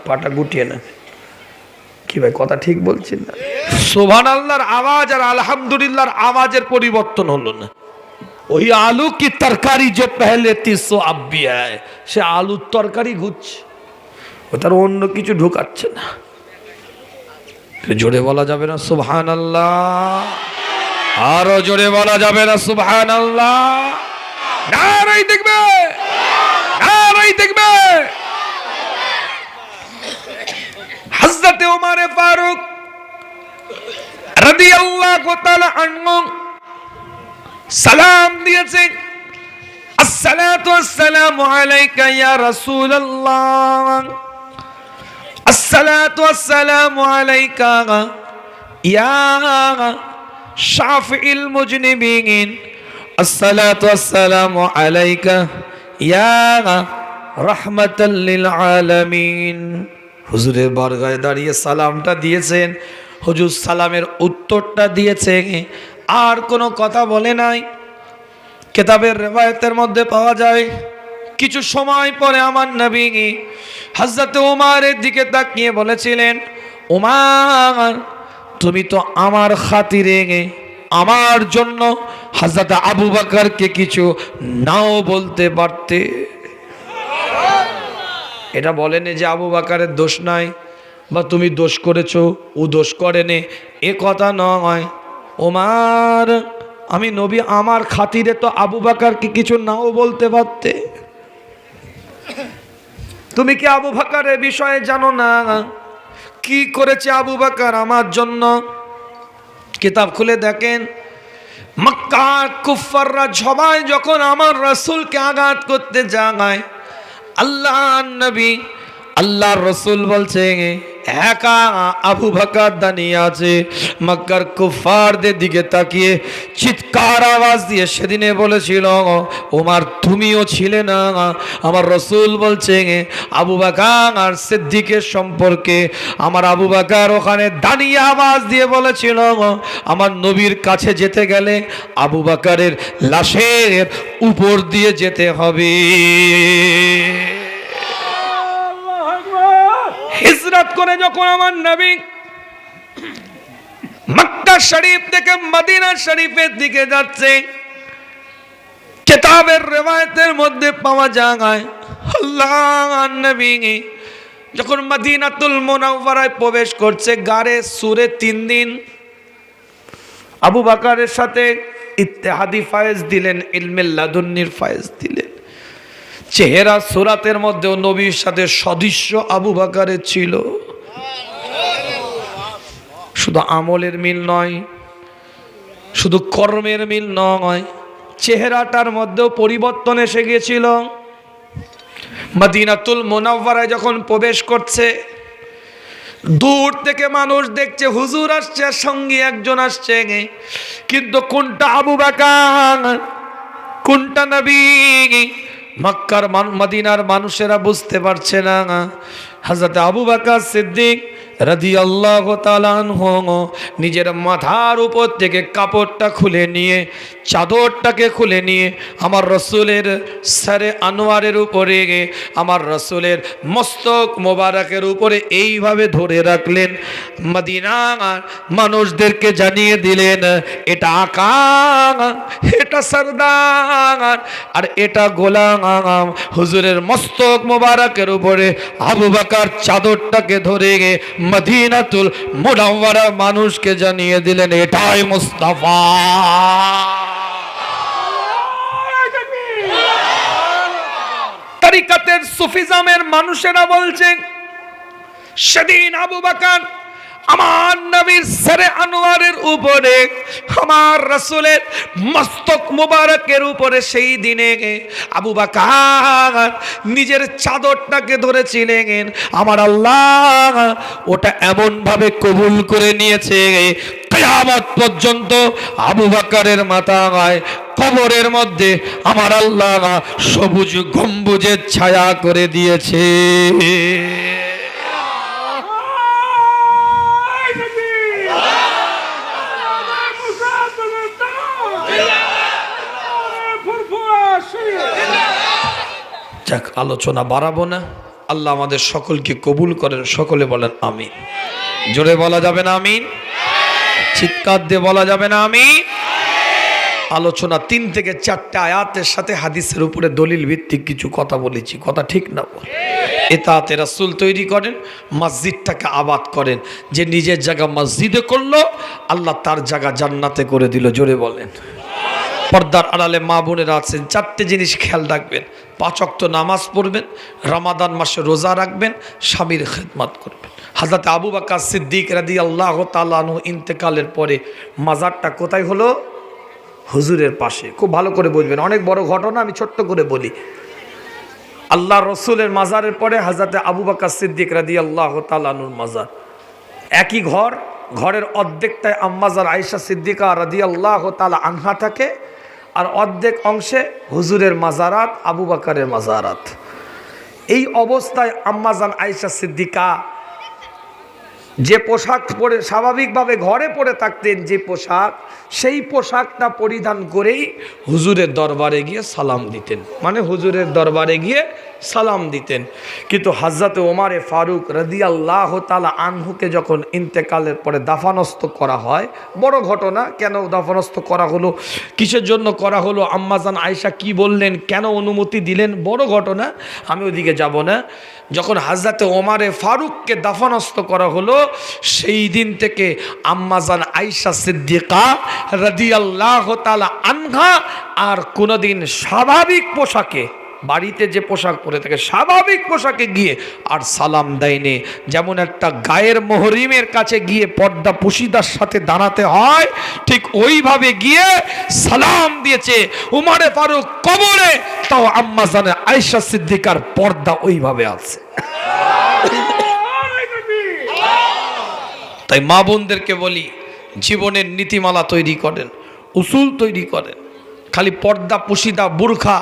পাটা গুটিয়ে না, কি ভাই কথা ঠিক বলছেন না? সুবহানাল্লাহর আওয়াজ আর আলহামদুলিল্লাহর আওয়াজের পরিবর্তন হলো না। ওই আলু কি তরকারি যে পহলে 300 अब भी है, সে আলুর তরকারি ঘুরছে, ও তার অন্য কিছু ঢুকাচ্ছে না। জোরে বলা যাবে না সুবহানাল্লাহ? আরো জোরে বলা যাবে না সুবহানাল্লাহ? নারাই দেখবে, নারাই দেখবে। হযরত ওমর ফারুক রাদিয়াল্লাহু তাআলা আনহু সালাম দিয়েছেন, আসসালাতু ওয়াসসালামু আলাইকা ইয়া রাসূলুল্লাহ, আসসালাতু ওয়াসসালামু আলাইকা ইয়া শাফিউল মুজনিবিন, আসসালাতু ওয়াসসালামু আলাইকা ইয়া রাহমাতাল লিল আলামিন। হুজুরের বরগায় দাঁড়িয়ে সালামটা দিয়েছেন, হুজুর সালামের উত্তরটা দিয়েছেন, আর কোনো কথা বলে নাই। কিতাবের রিওয়ায়াতের মধ্যে পাওয়া যায় কিছু সময় পরে আমার নবী হযরত ওমরের দিকে তাকিয়ে বলেছিলেন, ওমর তুমি তো আমার খাতিরে আমার জন্য হযরত আবু বকরকে কিছু নাও বলতে পারতে। এটা বলেনি যে আবু বকরের দোষ নাই বা তুমি দোষ করেছো, ও দোষ করেনি, এ কথা নয়। ওমর আমি নবী, আমার খাতিরে তো আবু বকরকে কিছু নাও বলতে পারতে। তুমি কি আবু বকরের বিষয়ে জানো না কি করেছে আবু বকর আমার জন্য? কিতাব খুলে দেখেন, মক্কার কুফাররা সবাই যখন আমার রাসূলকে আঘাত করতে যায়, আল্লাহর নবী আল্লাহর রাসূল বলছে একা আবু বকর দাঁড়িয়ে আছে। মক্কার কুফারদের দিকে তাকিয়ে চিৎকার আওয়াজ দিয়ে সেদিনে বলেছিল, ওমর তুমিও ছিলে না? আমার রাসূল বলছে আবু বকর আর সিদ্দিকের সম্পর্কে আমার আবু বকর ওখানে দাঁড়িয়ে আওয়াজ দিয়ে বলেছিল, আমার নবীর কাছে যেতে গেলে আবু বকরের লাশের উপর দিয়ে যেতে হবে। হিজরত করে যখন আমার নবী মক্কা শরীফ থেকে মদিনা শরীফের দিকে যাচ্ছে, কিতাবের রিওয়ায়াতের মধ্যে পাওয়া যায় আল্লাহর নবী যখন মদিনাতুল মুনাওয়ারায় প্রবেশ করছে, গারে সুরে 3 দিন আবু বকরের সাথে ইত্তেহাদি ফায়েজ দিলেন, ইলমে লাদুন্নির ফায়েজ দিলেন। চেহারা সুরাতের মধ্যেও নবীর সাথে সদৃশ্য আবু বকরের ছিল। শুধু আমলের মিল নয়, শুধু কর্মের মিল নয়, চেহারাটার মধ্যেও পরিবর্তন এসে গিয়েছিল। মদিনাতুল মুনাওয়ারায় যখন প্রবেশ করছে, দূর থেকে মানুষ দেখছে হুজুর আসছে, সঙ্গে একজন আসছে, কিন্তু কোনটা আবু বকর কোনটা নবী মক্কার মদিনার মানুষেরা বুঝতে পারছে না। হযরত আবু বকর সিদ্দিক রাদিয়াল্লাহু তাআলা আনহু নিজের মাথার উপর থেকে কাপড়টা খুলে নিয়ে, চাদরটাকে খুলে নিয়ে আমার রাসূলের সরে আনোয়ারের উপরে, আমার রাসূলের মস্তক মোবারকের উপরে এইভাবে ধরে রাখলেন। মদিনার মানুষদেরকে জানিয়ে দিলেন, এটা আকা, এটা সরদার, আর এটা গোলাম। হুজুরের মস্তক মোবারকের উপরে আবু বকর চাদরটাকে ধরে মদিনাতুল মুনাওয়ারা মানুষকে জানিয়ে দিলেন, এটাই মুস্তাফা। তরিকতের সুফিজমের মানুষেরা বলছেন, সেদিন আবু বকর আমার নবীর সরে আনোয়ারের উপরে, আমার রাসূলের মস্তক মোবারকের উপরে সেই দিনে আবু বকর নিজের চাদরটাকে ধরেছিলেন। আমার আল্লাহ ওটা এমন ভাবে কবুল করে নিয়েছে, কিয়ামত পর্যন্ত আবু বকরের মাথায় কবরের মধ্যে আমার আল্লাহ সবুজ গম্বুজের ছায়া করে দিয়েছে। যাক, আলোচনা বাড়াবো না। আল্লাহ আমাদের সকলকে কবুল করেন, সকলে বলেন আমিন। জোরে বলা যাবে না আমিন? চিৎকার দিয়ে বলা যাবে না আমিন? আলোচনা 3 থেকে 4টা আয়াতের সাথে হাদিসের উপরে দলিল ভিত্তিক কিছু কথা বলেছি। কথা ঠিক না? ইতাআতে রাসূল তৈরি করেন, মসজিদটাকে আবাদ করেন। যে নিজের জায়গা মসজিদে করলো, আল্লাহ তার জায়গা জান্নাতে করে দিল। জোরে বলেন। পর্দার আড়ালে মা বোনেরা আছেন, 4টে জিনিস খেয়াল রাখবেন। 5 ওয়াক্ত নামাজ পড়বেন, রমাদান মাসে রোজা রাখবেন, স্বামীর খেদমত করবেন। হযরত আবু বকর সিদ্দিক রাদিয়াল্লাহু তাআলা আনহু ইন্তেকালের পরে মাজারটা কোথায় হলো? হুজুরের পাশে। খুব ভালো করে বুঝবেন, অনেক বড় ঘটনা, আমি ছোট্ট করে বলি। আল্লাহ রসুলের মাজারের পরে হযরত আবু বকর সিদ্দিক রাদিয়াল্লাহু তাআলা আনহুর মাজার। একই ঘর, ঘরের অর্ধেকটায় আম্মাজান আয়েশা সিদ্দিকা রাদিয়াল্লাহু তাআলা আনহা থাকে, আর অর্ধেক অংশে হুজুরের মাজারাত, আবু বকরের মাজারাত। এই অবস্থায় আম্মাজান আয়েশা সিদ্দিকা যে পোশাক পরে স্বাভাবিকভাবে ঘরে পরে থাকতেন, যে পোশাক, সেই পোশাকটা পরিধান করেই হুজুরের দরবারে গিয়ে সালাম দিতেন। মানে হুজুরের দরবারে গিয়ে সালাম দিতেন। কিন্তু হযরত ওমর ফারুক রাদিয়াল্লাহু তাআলা আনহুকে যখন ইন্তেকালের পরে দাফানস্থ করা হয়, বড় ঘটনা, কেন দাফানস্থ করা হলো, কিসের জন্য করা হলো, আম্মাজান আয়েশা কি বললেন, কেন অনুমতি দিলেন, বড় ঘটনা, আমি ওদিকে যাব না। যখন হযরত ওমর ফারুককে দাফানস্থ করা হলো, সেই দিন থেকে আম্মাজান আয়েশা সিদ্দিকা রাদিয়াল্লাহু তাআলা আনহা আর কোনোদিন স্বাভাবিক পোশাকে, বাড়িতে যে পোশাক পরে থাকে স্বাভাবিক পোশাকে গিয়ে আর সালাম দেয়নি। যেমন একটা গায়ের মুহরিমের কাছে গিয়ে পর্দা পুশিদার সাথে দাঁড়াতে হয়, ঠিক ওইভাবে গিয়ে সালাম দিয়েছে উমরে ফারুক কবরে, তাও আম্মাজান আয়েশা সিদ্দিকার পর্দা ওইভাবে আছে। তাই মা বোনদেরকে বলি, জীবনের নীতিমালা তৈরি করেন, উসুল তৈরি করেন। খালি পর্দা পুশিদা বুরখা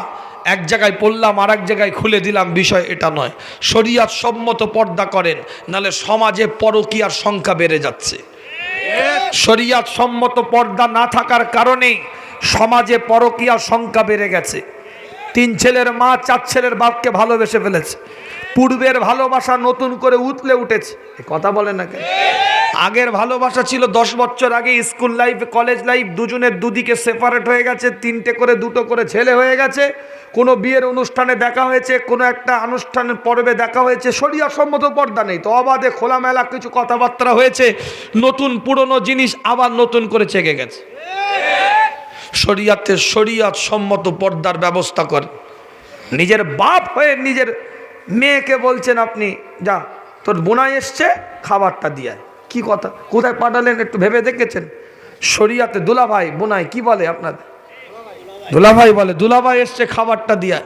এক জায়গায় পড়লাম আর এক জায়গায় খুলে দিলাম, বিষয় এটা নয়। শরীয়ত সম্মত পর্দা করেন, নালে সমাজে পরকীয়ার সংখ্যা বেড়ে যাচ্ছে। শরীয়ত সম্মত পর্দা না থাকার কারণে সমাজে পরকীয়ার সংখ্যা বেড়ে গেছে। 3 ছেলের মা 4 ছেলের বাপকে ভালোবেসে ফেলেছে। পূর্বের ভালোবাসা নতুন করে উতলে উঠেছে। কথা বলে না কেন? আগের ভালোবাসা ছিল 10 বছর আগে, স্কুল লাইফ, কলেজ লাইফ, দুজনের দুদিকে সেপারেট হয়ে গেছে, 3টে করে 2টো করে ছেলে হয়ে গেছে। কোনো বিয়ের অনুষ্ঠানে দেখা হয়েছে, কোনো একটা অনুষ্ঠানের পর্বে দেখা হয়েছে, শরীয়ত সম্মত পর্দা নেই, তো অবাধে খোলামেলা কিছু কথাবার্তা হয়েছে, নতুন পুরনো জিনিস আবার নতুন করে চেকে গেছে। শরীয়ত সম্মত পর্দার ব্যবস্থা করেন। নিজের বাপ হয়ে নিজের মেয়েকে বলছেন আপনি, যা তোর বোনাই এসছে, খাবারটা দিয়ে আয়। কি কথা, কোথায় পাঠালেন একটু ভেবে দেখেছেন? শরীয়তে দুলাভাই বোনাই কি বলে আপনাদের? দুলাভাই বলে, দুলাভাই এসছে খাবারটা দিয়া।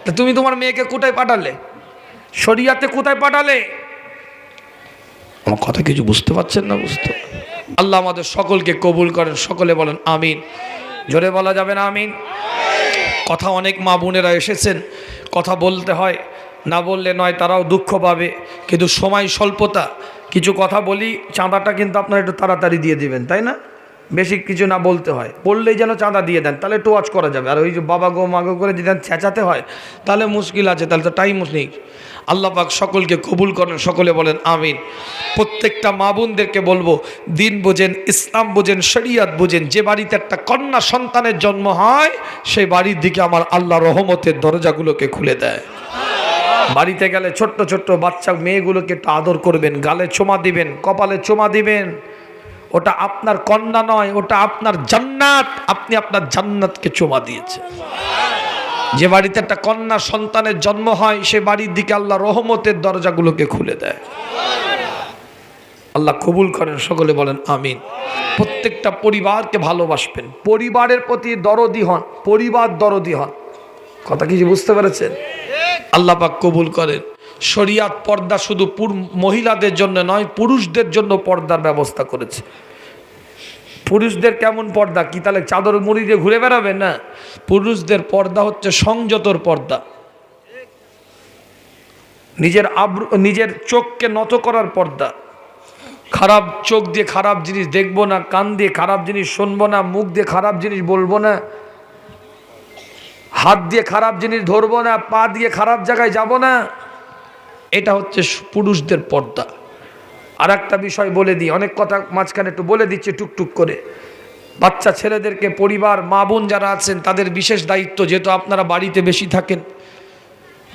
তা তুমি তোমার মেয়েকে কোথায় পাঠালে? শরীয়তে কোথায় পাঠালে? আমার কথা কিছু বুঝতে পারছেন না? বুঝতে, আল্লাহ আমাদের সকলকে কবুল করেন। সকলে বলেন আমিন। জোরে বলা যাবে না আমিন? কথা অনেক মা বোনেরা এসেছেন, কথা বলতে হয়, না বললে নয়, তারাও দুঃখ পাবে। কিন্তু সময় স্বল্পতা, কিছু কথা বলি, চাঁদাটা কিন্তু আপনারা একটু তাড়াতাড়ি দিয়ে দিবেন, তাই না? বেশি কিছু না বলতে হয়, বললেই যেন চাঁদা দিয়ে দেন, তাহলে একটু ওয়াচ করা যাবে। আর ওই যে বাবা গো মাগো করে যদি চেঁচাতে হয় তাহলে মুশকিল আছে, তাহলে তো টাইম নেই। আল্লাহ পাক সকলকে কবুল করেন। সকলে বলেন আমিন। প্রত্যেকটা মা বোনদেরকে বলবো, দিন বোঝেন, ইসলাম বোঝেন, শরীয়ত বোঝেন। যে বাড়িতে একটা কন্যা সন্তানের জন্ম হয়, সেই বাড়ির দিকে আমার আল্লাহ রহমতের দরজাগুলোকে খুলে দেয়। বাড়িতে গেলে ছোট্ট ছোট্ট বাচ্চা মেয়েগুলোকে একটু আদর করবেন, গালে চুমা দিবেন, কপালে চুমা দিবেন। ওটা আপনার কন্যা নয়, ওটা আপনার জান্নাত। আপনি আপনার জান্নাতকে চুমা দিয়েছেন। যে বাড়িতে একটা কন্যা সন্তানের জন্ম হয়, সে বাড়ির দিকে আল্লাহ রহমতের দরজাগুলোকে খুলে দেয়। আল্লাহ কবুল করেন। সকলে বলেন আমিন। প্রত্যেকটা পরিবারকে ভালোবাসবেন, পরিবারের প্রতি দরদি হন, পরিবার দরদি হন। কথা কি বুঝতে পেরেছেন? আল্লাহ পাক কবুল করেন। শরিয়াত পর্দা শুধু মহিলাদের জন্য নয়, পুরুষদের জন্য পর্দার ব্যবস্থা করেছে। পুরুষদের কেমন পর্দা? কি তাহলে চাদর মুড়ি দিয়ে ঘুরে বেড়াবে? না, পুরুষদের পর্দা হচ্ছে সংযতর পর্দা। নিজের চোখকে নত করার পর্দা। খারাপ চোখ দিয়ে খারাপ জিনিস দেখবো না, কান দিয়ে খারাপ জিনিস শুনবো না, মুখ দিয়ে খারাপ জিনিস বলবো না, হাত দিয়ে খারাপ জিনিস ধরবো না, পা দিয়ে খারাপ জায়গায় যাব না। এটা হচ্ছে পুরুষদের পর্দা। আর একটা বিষয় বলে দিই, অনেক কথা মাঝখানে একটু বলে দিচ্ছি টুকটুক করে। বাচ্চা ছেলেদেরকে পরিবার মা বোন যারা আছেন তাদের বিশেষ দায়িত্ব, যেহেতু আপনারা বাড়িতে বেশি থাকেন,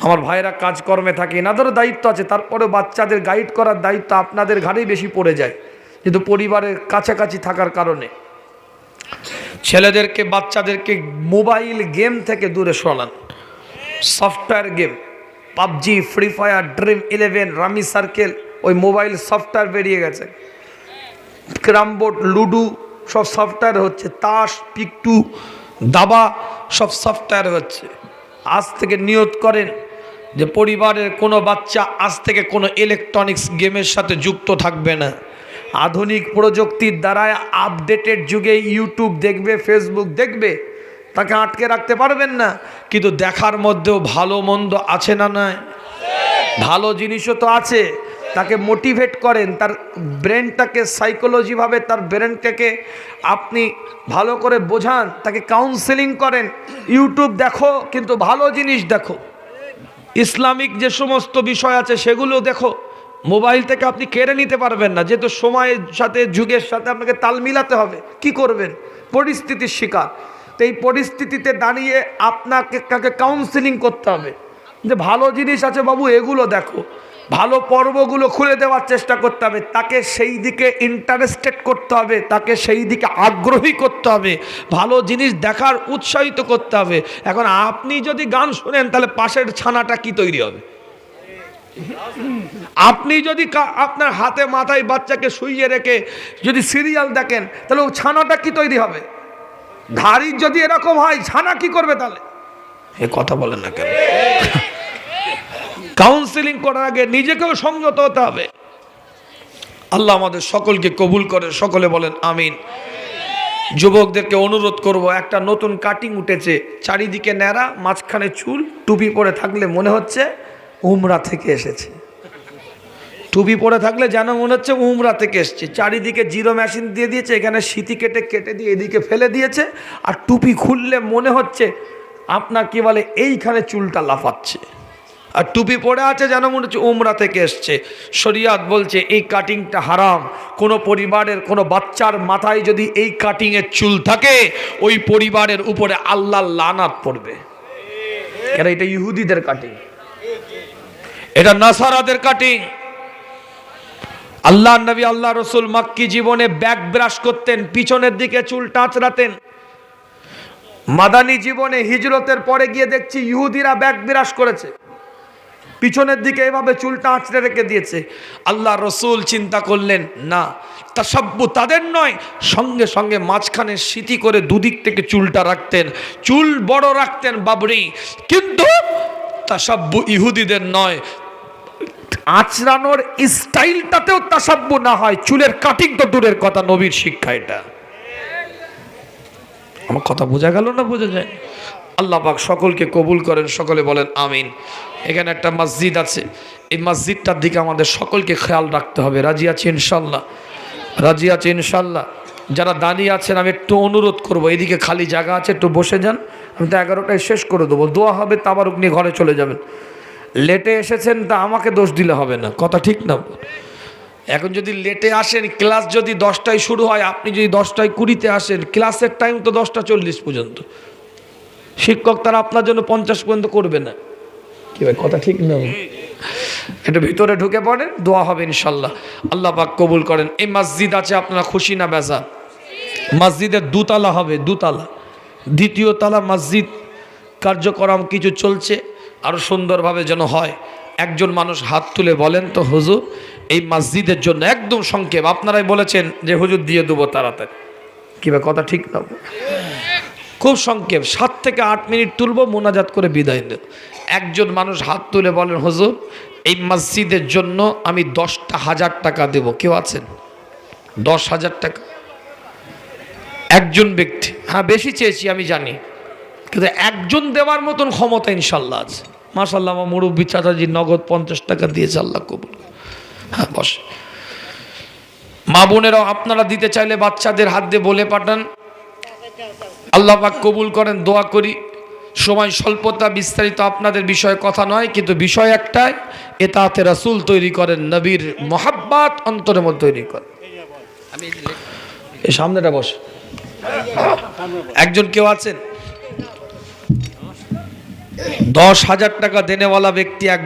আমার ভাইয়েরা কাজকর্মে থাকে, এনাদেরও দায়িত্ব আছে, তারপরেও বাচ্চাদের গাইড করার দায়িত্ব আপনাদের ঘাড়েই বেশি পড়ে যায়, কিন্তু পরিবারের কাছাকাছি থাকার কারণে। ছেলেদেরকে বাচ্চাদেরকে মোবাইল গেম থেকে দূরে সরান। Software game, PUBG, free fire, dream 11, rummy circle, ওই মোবাইল সফটওয়্যার বেরিয়ে গেছে। ক্যারাম বোর্ড, লুডো সব সফটওয়্যার হচ্ছে, তাস, পিকটু, দাবা সব সফটওয়্যার হচ্ছে। আজ থেকে নিয়ত করেন যে পরিবারের কোনো বাচ্চা আজ থেকে কোনো ইলেকট্রনিক্স গেমের সাথে যুক্ত থাকবে না। আধুনিক প্রযুক্তির দ্বারায় আপডেটেড যুগে ইউটিউব দেখবে, ফেসবুক দেখবে, তাকে আটকে রাখতে পারবেন না, কিন্তু দেখার মধ্যেও ভালো মন্দ আছে না নয়? ভালো জিনিসও তো আছে। তাকে মোটিভেট করেন, তার ব্রেনটাকে সাইকোলজিভাবে তার ব্রেনটাকে আপনি ভালো করে বোঝান, তাকে কাউন্সেলিং করেন। ইউটিউব দেখো, কিন্তু ভালো জিনিস দেখো। ইসলামিক যে সমস্ত বিষয় আছে সেগুলো দেখো। মোবাইল থেকে আপনি কেড়ে নিতে পারবেন না, যেহেতু সময়ের সাথে যুগের সাথে আপনাকে তাল মিলাতে হবে। কি করবেন? পরিস্থিতির শিকার। তো এই পরিস্থিতিতে দাঁড়িয়ে আপনাকে কাকে কাউন্সেলিং করতে হবে যে ভালো জিনিস আছে বাবু, এগুলো দেখো। ভালো পর্বগুলো খুলে দেওয়ার চেষ্টা করতে হবে, তাকে সেই দিকে ইন্টারেস্টেড করতে হবে, তাকে সেই দিকে আগ্রহী করতে হবে, ভালো জিনিস দেখার উৎসাহিত করতে হবে। এখন আপনি যদি গান শোনেন তাহলে পাশের ছানাটা কি তৈরি হবে? আপনি যদি আপনার হাতে মাথায় বাচ্চাকে শুইয়ে রেখে যদি সিরিয়াল দেখেন তাহলে ও ছানাটা কি তৈরি হবে? ধাড়ি যদি এরকম হয় ছানা কি করবে তাহলে? এ কথা বলেন না কেন? কাউন্সিলিং করার আগে নিজেকেও সংযত হতে হবে। আল্লাহ আমাদের সকলকে কবুল করে, সকলে বলেন আমিন। যুবকদেরকে অনুরোধ করব, একটা নতুন কাটিং উঠেছে, চারিদিকে ন্যাড়া, মাঝখানে চুল, টুপি পরে থাকলে মনে হচ্ছে উমরা থেকে এসেছে। টুপি পরে থাকলে যেন মনে হচ্ছে উমরা থেকে এসছে। চারিদিকে জিরো মেশিন দিয়ে দিয়েছে, এখানে সিটি কেটে দিয়ে এদিকে ফেলে দিয়েছে, আর টুপি খুললে মনে হচ্ছে আপনার কি বলে এইখানে চুলটা লাফাচ্ছে, আর টুপি পরে আছে যেন মনে হচ্ছে উমরা থেকে এসছে। শরিয়াত বলছে এই কাটিংটা হারাম। কোনো পরিবারের কোনো বাচ্চার মাথায় যদি এই কাটিংয়ের চুল থাকে, ওই পরিবারের উপরে আল্লাহর লানাত পড়বে। কেন? এটা ইহুদিদের কাটিং, এটা নাসারাদের কাটিং। আল্লাহ নবী আল্লাহ রসুল মক্কি জীবনে ব্যাক ব্রাশ করতেন, পিছনের দিকে চুল টাঁচড়াতেন। মাদানী জীবনে হিজরতের পরে গিয়ে দেখছি ইহুদিরা ব্যাক ব্রাশ করেছে, পিছনের দিকে এভাবে চুলটা আঁচড়ে রেখে দিয়েছে। আল্লাহ রসুল চিন্তা করলেন না, তাসাব্বু তাদের নয়, সঙ্গে সঙ্গে মাঝখানে সিটি করে দুদিক থেকে চুলটা রাখতেন, চুল বড় রাখতেন বাবরি। কিন্তু তাসাব্বু ইহুদিদের নয়, আঁচড়ানোর স্টাইলটাতেও তাসাব্বু না হয়, চুলের কাটিং তো দূরের কথা, নবীর শিক্ষা এটা। আমার কথা বোঝা গেল না? বোঝা যায়? আল্লাহ পাক সকলকে কবুল করেন, সকলে বলেন আমিন। এখানে একটা মসজিদ আছে, এই মসজিদটার দিকে আমাদের সকলকে খেয়াল রাখতে হবে। রাজি আছে ইনশাল্লাহ? রাজি আছে ইনশাল্লাহ? যারা দাঁড়িয়ে আছেন আমি একটু অনুরোধ করবো, এদিকে খালি জায়গা আছে, একটু বসে যান। আমি তো 11টায় শেষ করে দেবো, দোয়া হবে, তাবারুক নিয়ে ঘরে চলে যাবেন। লেটে এসেছেন তা আমাকে দোষ দিলে হবে না, কথা ঠিক না? এখন যদি লেটে আসেন, ক্লাস যদি 10টায় শুরু হয়, আপনি যদি 10টায় 20-তে আসেন, ক্লাসের টাইম তো 10টা 40 পর্যন্ত। শিক্ষক তারা আপনার জন্য 50 পর্যন্ত করবে না। কি ভাই, কথা ঠিক না? একটু ভিতরে ঢুকে পড়েন, দোয়া হবে ইনশাল্লাহ। আল্লাহ পাক কবুল করেন। এই মসজিদ আছে, আপনারা খুশি না বেজা? মসজিদের 2 তলা হবে, 2 তলা। 2য় তলা মসজিদ কার্যক্রম কিছু চলছে, আরো সুন্দরভাবে যেন হয়। একজন মানুষ হাত তুলে বলেন তো, হুজুর এই মসজিদের জন্য একদম সংক্ষেপ, আপনারাই বলেছেন যে হুজুর দিয়ে দেবো তাড়াতাড়ি। কি ভাই, কথা ঠিক না? খুব সংক্ষেপ, 7 থেকে 8 মিনিট তুলবো, মোনাজাত করে বিদায় দেব। একজন মানুষ হাত তুলে বলেন, হুজুর এই মসজিদের জন্য আমি 10,000 টাকা দেব। কেউ আছেন? 10,000 টাকা একজন ব্যক্তি। হ্যাঁ, বেশি চেয়েছি আমি জানি, কিন্তু একজন দেওয়ার মতন ক্ষমতা ইনশাল্লাহ আছে। মাশাল্লাহ, আমার মুরব্বী চাচাজি নগদ 50 টাকা দিয়েছে, আল্লাহ কবুল। হ্যাঁ, বসে। মা বোনেরাও আপনারা দিতে চাইলে বাচ্চাদের হাত দিয়ে বলে পাঠান, আল্লাহ পাক কবুল করেন। দোয়া করি সময় স্বল্পতা, বিস্তারিত আপনাদের বিষয়ে কথা নয়, কিন্তু বিষয় একটাই, এতাতে রাসূল তৈরি করেন, নবীর মহাব্বত অন্তরের মধ্যে তৈরি করেন। এই সামনেটা বস। একজন কেউ আছেন 10,000 টাকা দেনেওয়ালা ব্যক্তি, এক